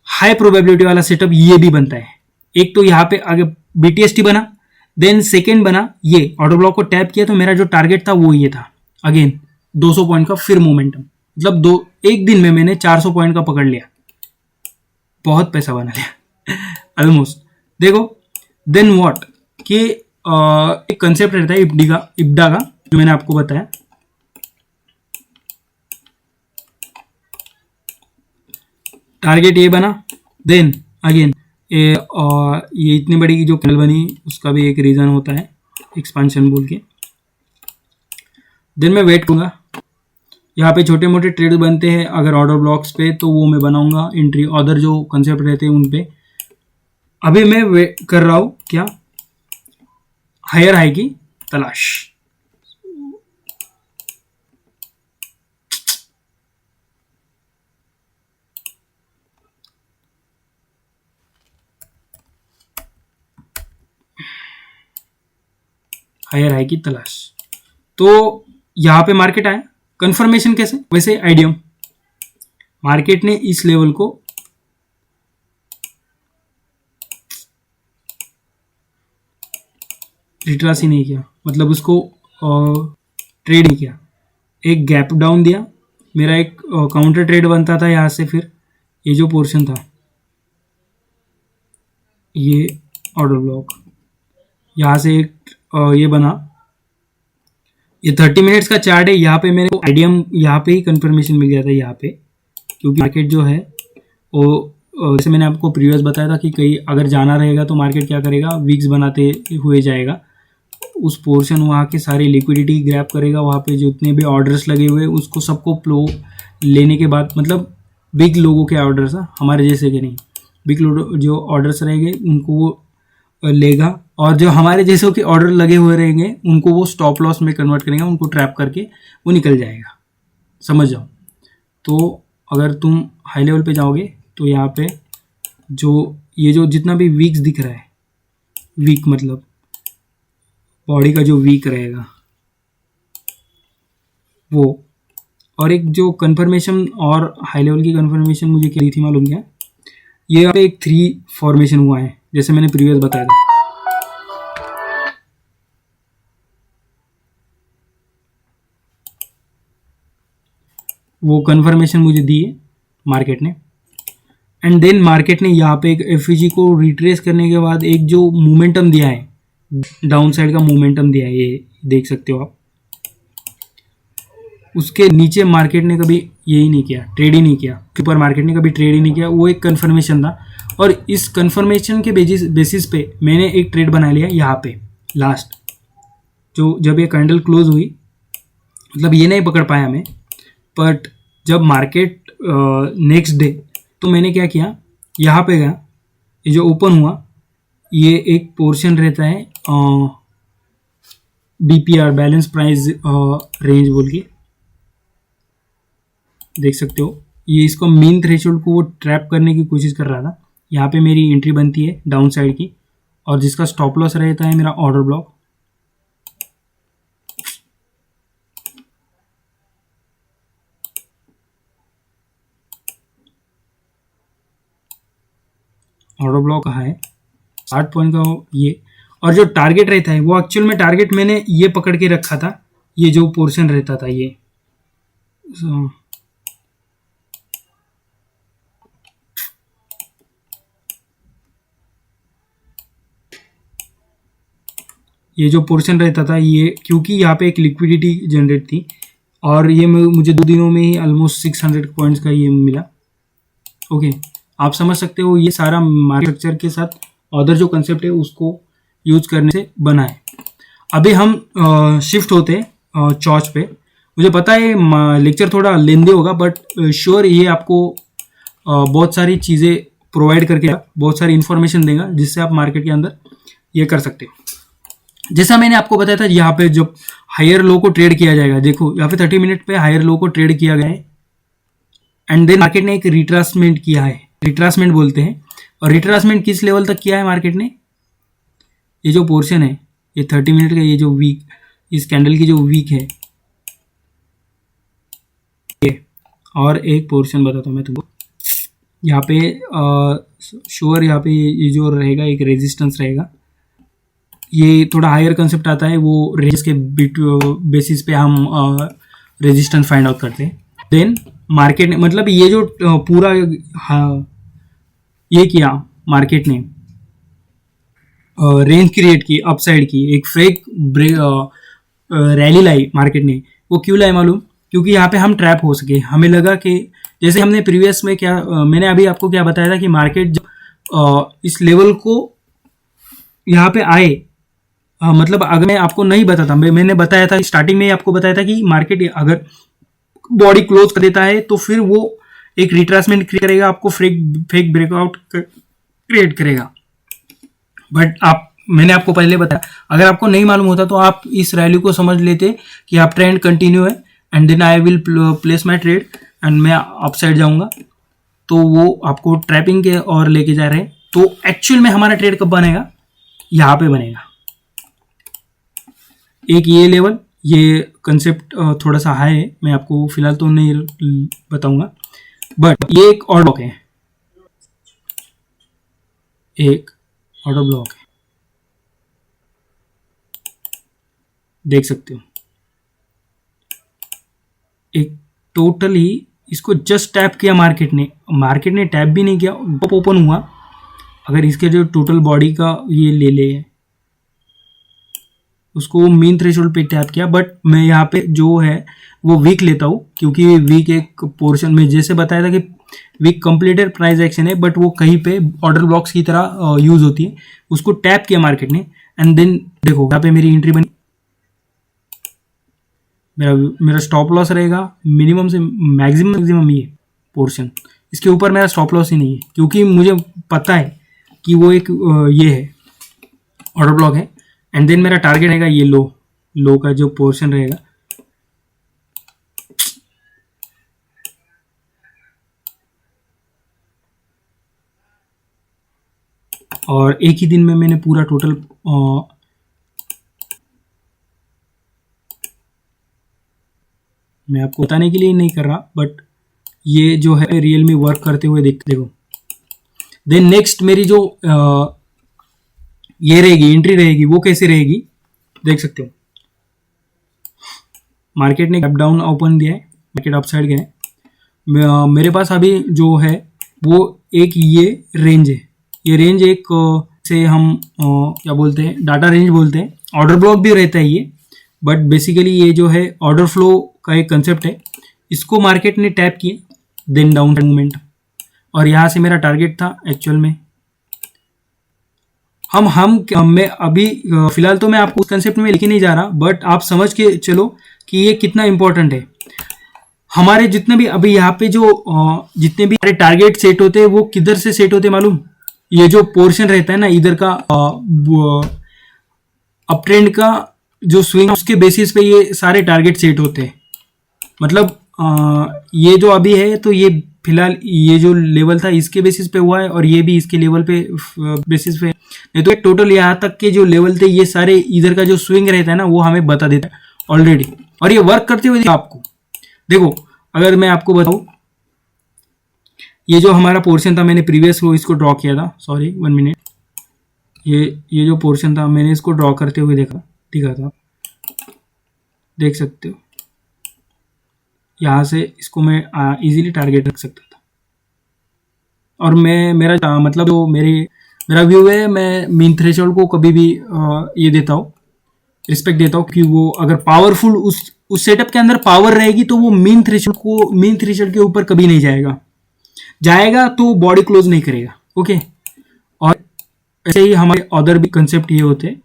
हाई प्रोबेबिलिटी वाला सेटअप ये भी बनता है। एक तो यहाँ पे आगे बीटीएसटी बना, देन सेकेंड बना ये ऑर्डर ब्लॉक को टैप किया, तो मेरा जो टारगेट था वो ये था, अगेन 200 पॉइंट का फिर मोमेंटम, मतलब एक दिन में मैंने 400 पॉइंट का पकड़ लिया, बहुत पैसा बना लिया ऑलमोस्ट। देखो देन व्हाट कि एक कंसेप्ट रहता है इब्डा का जो मैंने आपको बताया, टारगेट ये बना, देन अगेन ये इतनी बड़ी जो कैंडल बनी उसका भी एक रीजन होता है एक्सपेंशन बोल के। देन मैं वेट करूंगा, यहाँ पे छोटे मोटे ट्रेड बनते हैं अगर ऑर्डर ब्लॉक्स पे, तो वो मैं बनाऊंगा एंट्री, अदर जो कंसेप्ट रहते हैं उन पे। अभी मैं वेट कर रहा हूँ क्या, हायर हाई की तलाश। हायर हाई की तलाश, तो यहां पे मार्केट आया, कंफर्मेशन कैसे, वैसे आईडीएम मार्केट ने इस लेवल को रिट्रास ही नहीं किया, मतलब उसको ट्रेड नहीं किया, एक गैप डाउन दिया, मेरा एक काउंटर ट्रेड बनता था यहां से। फिर ये जो पोर्शन था ये ऑर्डर ब्लॉक, यहाँ से एक ये बना, ये 30 मिनट्स का चार्ट है। यहाँ पे मेरे को आईडीएम यहाँ पे ही कंफर्मेशन मिल गया था यहाँ पे, क्योंकि मार्केट जो है वो जैसे मैंने आपको प्रीवियस बताया था कि कहीं अगर जाना रहेगा तो मार्केट क्या करेगा, वीक्स बनाते हुए जाएगा, उस पोर्शन वहाँ के सारी लिक्विडिटी ग्रैब करेगा, वहाँ पे जितने भी ऑर्डर्स लगे हुए उसको सबको फ्लो लेने के बाद, मतलब बिग लोगों के ऑर्डर्स, हमारे जैसे के नहीं, बिग जो ऑर्डर्स रहेंगे उनको वो लेगा, और जो हमारे जैसों के ऑर्डर लगे हुए रहेंगे उनको वो स्टॉप लॉस में कन्वर्ट करेगा, उनको ट्रैप करके वो निकल जाएगा, समझ जाओ। तो अगर तुम हाई लेवल पे जाओगे तो यहाँ पे जो ये जो जितना भी वीक्स दिख रहा है, वीक मतलब बॉडी का जो वीक रहेगा वो, और एक जो कंफर्मेशन और हाई लेवल की कंफर्मेशन मुझे क्या थी मालूम क्या, ये यहाँ पे एक 3 फॉर्मेशन हुआ है जैसे मैंने प्रीवियस बताया था, वो कंफर्मेशन मुझे दी है मार्केट ने। एंड देन मार्केट ने यहाँ पे एक एफईजी को रिट्रेस करने के बाद एक जो मोमेंटम दिया है, डाउन साइड का मोमेंटम दिया है, ये देख सकते हो आप। उसके नीचे मार्केट ने कभी यही नहीं किया, ट्रेड ही नहीं किया, ऊपर मार्केट ने कभी ट्रेड ही नहीं किया। वो एक कंफर्मेशन था और इस कंफर्मेशन के बेसिस पे मैंने एक ट्रेड बना लिया यहाँ पे लास्ट, जो जब ये कैंडल क्लोज हुई, मतलब ये नहीं पकड़ पाया मैं, बट जब मार्केट नेक्स्ट डे, तो मैंने क्या किया, यहाँ पे गया, ये जो ओपन हुआ, ये एक पोर्शन रहता है बीपीआर, बैलेंस प्राइस रेंज बोल के, देख सकते हो। ये इसको मीन थ्रेशोल्ड को वो ट्रैप करने की कोशिश कर रहा था। यहाँ पे मेरी एंट्री बनती है डाउन साइड की, और जिसका स्टॉप लॉस रहता है मेरा ऑर्डर ब्लॉक। ऑर्डर ब्लॉक कहाँ है, 60 पॉइंट का ये। और जो टारगेट रहता है वो एक्चुअल में टारगेट मैंने ये पकड़ के रखा था, ये जो पोर्शन रहता था ये, ये जो पोर्शन रहता था ये, क्योंकि यहाँ पे एक लिक्विडिटी जनरेट थी और ये मुझे 2 दिनों में ही ऑलमोस्ट 600 पॉइंट्स का ये मिला। ओके, आप समझ सकते हो ये सारा मार्केट स्ट्रक्चर के साथ अदर जो कंसेप्ट है उसको यूज करने से बना है। अभी हम शिफ्ट होते हैं चॉर्च पे। मुझे पता है लेक्चर थोड़ा लेंदी होगा, बट श्योर ये आपको बहुत सारी चीज़ें प्रोवाइड करके बहुत सारी इन्फॉर्मेशन देगा जिससे आप मार्केट के अंदर ये कर सकते हो। जैसा मैंने आपको बताया था, यहाँ पे जो हायर लो को ट्रेड किया जाएगा, देखो यहाँ पे 30 मिनट पे हायर लो को ट्रेड किया गया है एंड देन मार्केट ने एक रिट्रासमेंट किया है, रिट्रासमेंट बोलते हैं। और रिट्रासमेंट किस लेवल तक किया है मार्केट ने, ये जो पोर्शन है ये 30 मिनट का, ये जो वीक, इस कैंडल की जो वीक है ये, और एक पोर्शन बताता हूँ मैं तुमको, यहाँ पे श्योर यहाँ पे ये जो रहेगा एक रेजिस्टेंस रहेगा। ये थोड़ा हायर कंसेप्ट आता है, वो रेंज के बेसिस पे हम रेजिस्टेंस फाइंड आउट करते हैं। देन मार्केट ने, मतलब ये जो पूरा ये किया मार्केट ने, रेंज क्रिएट की अपसाइड की, एक फेक रैली लाई मार्केट ने। वो क्यों लाई मालूम, क्योंकि यहाँ पे हम ट्रैप हो सके। हमें लगा कि जैसे हमने प्रीवियस में क्या मैंने अभी आपको क्या बताया था कि मार्केट जब इस लेवल को यहाँ पे आए, मतलब अगर मैं आपको नहीं बताता, मैंने बताया था स्टार्टिंग में आपको बताया था कि मार्केट अगर बॉडी क्लोज कर देता है तो फिर वो एक रिट्रेसमेंट क्रिएट करेगा, आपको फेक ब्रेकआउट क्रिएट करेगा। बट मैंने आपको पहले बताया, अगर आपको नहीं मालूम होता तो आप इस रैली को समझ लेते कि आप ट्रेंड कंटिन्यू है and then I will place my trade and मैं अपसाइड जाऊंगा, तो वो आपको ट्रैपिंग के और लेके जा रहे हैं। तो एक्चुअल में हमारा ट्रेड कब बनेगा, यहाँ पे बनेगा। एक ये लेवल, ये कंसेप्ट थोड़ा सा हाई है, मैं आपको फिलहाल तो नहीं बताऊंगा, बट ये एक और ब्लॉक है, एक ऑर्डर ब्लॉक है, देख सकते हो। एक टोटली इसको जस्ट टैप किया मार्केट ने टैप भी नहीं किया, ओपन हुआ। अगर इसके जो टोटल बॉडी का ये ले उसको मीन थ्रेशोल्ड पे टैप किया, बट मैं यहाँ पे जो है वो वीक लेता हूँ, क्योंकि वीक एक पोर्शन में जैसे बताया था कि वीक कंप्लीटेड प्राइस एक्शन है, बट वो कहीं पे ऑर्डर ब्लॉक्स की तरह यूज होती है। उसको टैप किया मार्केट ने एंड देन देखो यहाँ पे मेरी एंट्री बनी। मेरा स्टॉप लॉस रहेगा मिनिमम से मैक्सिमम ये पोर्शन, इसके ऊपर मेरा स्टॉप लॉस ही नहीं है, क्योंकि मुझे पता है कि वो एक ये है ऑर्डर ब्लॉक है। एंड देन मेरा टारगेट रहेगा ये लो का जो पोर्शन रहेगा, और एक ही दिन में मैंने पूरा टोटल मैं आपको बताने के लिए नहीं कर रहा, बट ये जो है रियल में वर्क करते हुए देखो। देन नेक्स्ट मेरी जो ये रहेगी एंट्री रहेगी, वो कैसे रहेगी देख सकते हो। मार्केट ने गैप डाउन ओपन दिया है, मार्केट अपसाइड गया है, मेरे पास अभी जो है वो एक ये रेंज है, ये रेंज एक से हम क्या बोलते हैं, डाटा रेंज बोलते हैं, ऑर्डर ब्लॉक भी रहता है ये, बट बेसिकली ये जो है ऑर्डर फ्लो का एक कंसेप्ट है। इसको मार्केट ने टैप किया, देन डाउन मूवमेंट, और यहाँ से मेरा टारगेट था एक्चुअल में। मैं अभी फिलहाल तो मैं आपको उस कंसेप्ट में लेके नहीं जा रहा, बट आप समझ के चलो कि ये कितना इंपॉर्टेंट है। हमारे जितने भी अभी यहाँ पे जो जितने भी हमारे टारगेट सेट होते हैं वो किधर से सेट होते हैं मालूम? ये जो पोर्शन रहता है ना इधर का अप ट्रेंड का जो स्विंग, उसके बेसिस पे ये सारे टारगेट सेट होते हैं। मतलब ये जो अभी है तो ये फिलहाल ये जो लेवल था इसके बेसिस पे हुआ है, और ये भी इसके लेवल पे बेसिस पे, नहीं तो टोटल यहाँ तक के जो लेवल थे ये सारे इधर का जो स्विंग रहता है ना वो हमें बता देता है ऑलरेडी, और ये वर्क करते हुए आपको देखो। अगर मैं आपको बताऊं, ये जो हमारा पोर्शन था, मैंने प्रीवियस को इसको ड्रॉ किया था, सॉरी 1 मिनट, ये जो पोर्शन था मैंने इसको ड्रॉ करते हुए दिखा था, देख सकते हो। यहाँ से इसको मैं इजीली टारगेट रख सकता था, और मैं मेरा मतलब जो मेरा व्यू है, मैं मीन थ्रेशोल्ड को कभी भी ये देता हूँ, रिस्पेक्ट देता हूँ कि वो अगर पावरफुल उस सेटअप के अंदर पावर रहेगी तो वो मीन थ्रेशोल्ड के ऊपर कभी नहीं जाएगा तो बॉडी क्लोज नहीं करेगा। ओके, और ऐसे ही हमारे अदर भी कंसेप्ट ये होते हैं।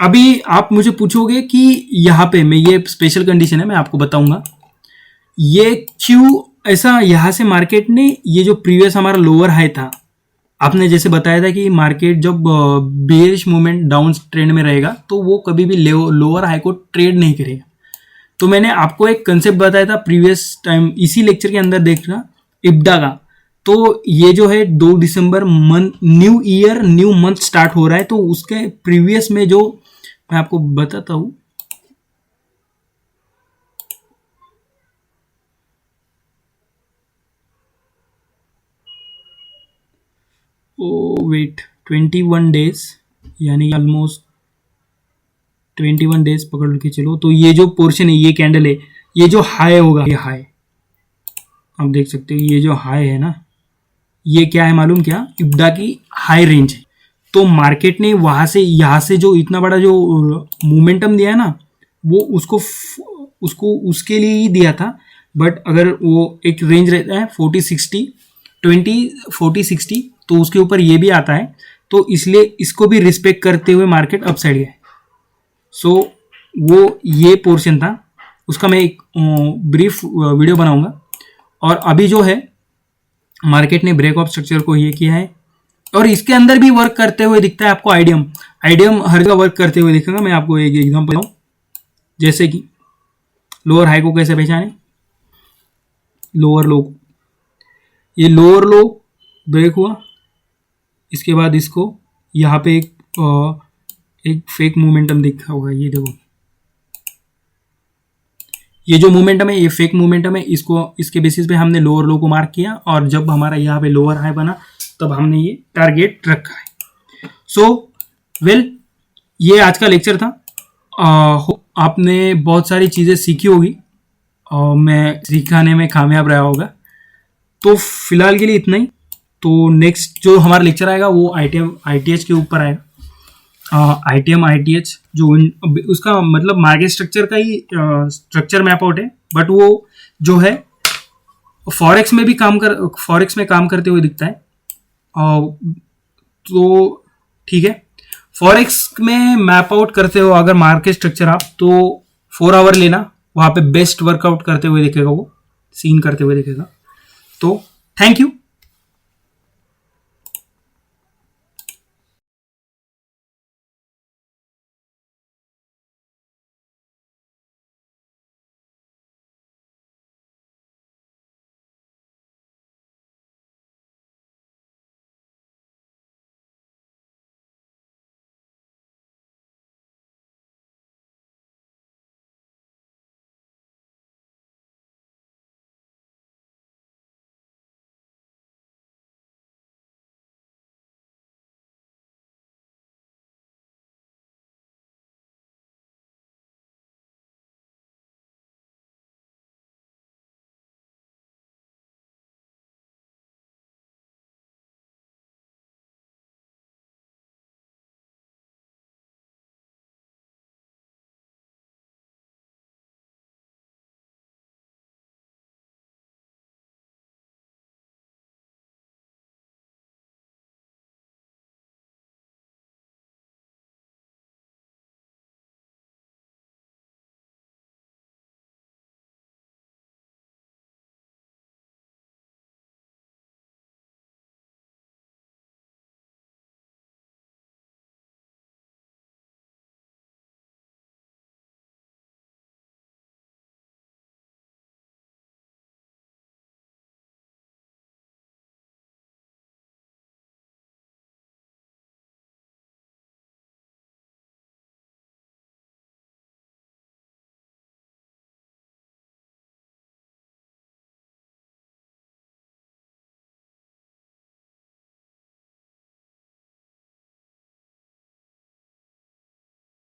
अभी आप मुझे पूछोगे कि यहाँ पे मैं ये स्पेशल कंडीशन है, मैं आपको बताऊंगा ये क्यों ऐसा यहाँ से मार्केट ने ये जो प्रीवियस हमारा लोअर हाई था, आपने जैसे बताया था कि मार्केट जब बेयरिश मूवमेंट डाउन ट्रेंड में रहेगा तो वो कभी भी लोअर हाई को ट्रेड नहीं करेगा। तो मैंने आपको एक कंसेप्ट बताया था प्रीवियस टाइम, इसी लेक्चर के अंदर देखना, इब्डा का। तो ये जो है 2 दिसंबर month, new year new month start हो रहा है, तो उसके प्रीवियस में जो मैं आपको बताता हूँ, वेट 21 डेज, यानी ऑलमोस्ट 21 डेज पकड़ के चलो। तो ये जो पोर्शन है, ये कैंडल है, ये जो हाई होगा, ये हाई आप देख सकते हो, ये जो हाई है ना, ये क्या है मालूम? क्या इब्डा की हाई रेंज है। तो मार्केट ने वहां से यहाँ से जो इतना बड़ा जो मोमेंटम दिया है ना, वो उसको उसके लिए ही दिया था। बट अगर वो एक रेंज रहता है 40-60 तो उसके ऊपर ये भी आता है, तो इसलिए इसको भी रिस्पेक्ट करते हुए मार्केट अपसाइड गया। सो वो ये पोर्शन था, उसका मैं एक ब्रीफ वीडियो बनाऊंगा। और अभी जो है मार्केट ने ब्रेक ऑफ स्ट्रक्चर को ये किया है, और इसके अंदर भी वर्क करते हुए दिखता है आपको। आइडियम हर जगह वर्क करते हुए दिखेगा। मैं आपको एक एग्जांपल दूं, जैसे कि लोअर हाई को कैसे पहचाने, लोअर लो, ये लोअर लो ब्रेक हुआ, इसके बाद इसको यहाँ पे एक फेक मोमेंटम दिखा होगा, ये देखो, ये जो मोमेंटम है ये फेक मोमेंटम है। इसके बेसिस पे हमने लोअर लो को मार्क किया, और जब हमारा यहाँ पे लोअर हाई बना तब हमने ये टारगेट रखा है। सो ये आज का लेक्चर था। आपने बहुत सारी चीज़ें सीखी होगी, और मैं सिखाने में कामयाब रहा होगा। तो फिलहाल के लिए इतना ही। तो नेक्स्ट जो हमारा लेक्चर आएगा वो ITH के ऊपर आएगा। ITH जो उसका मतलब मार्केट स्ट्रक्चर का ही स्ट्रक्चर मैप आउट है, बट वो जो है फॉरेक्स में काम करते हुए दिखता है। तो ठीक है, फॉरेक्स में मैप आउट करते हो अगर मार्केट स्ट्रक्चर आप, तो 4 आवर लेना, वहाँ पे बेस्ट वर्कआउट करते हुए दिखेगा, वो सीन करते हुए दिखेगा। तो थैंक यू।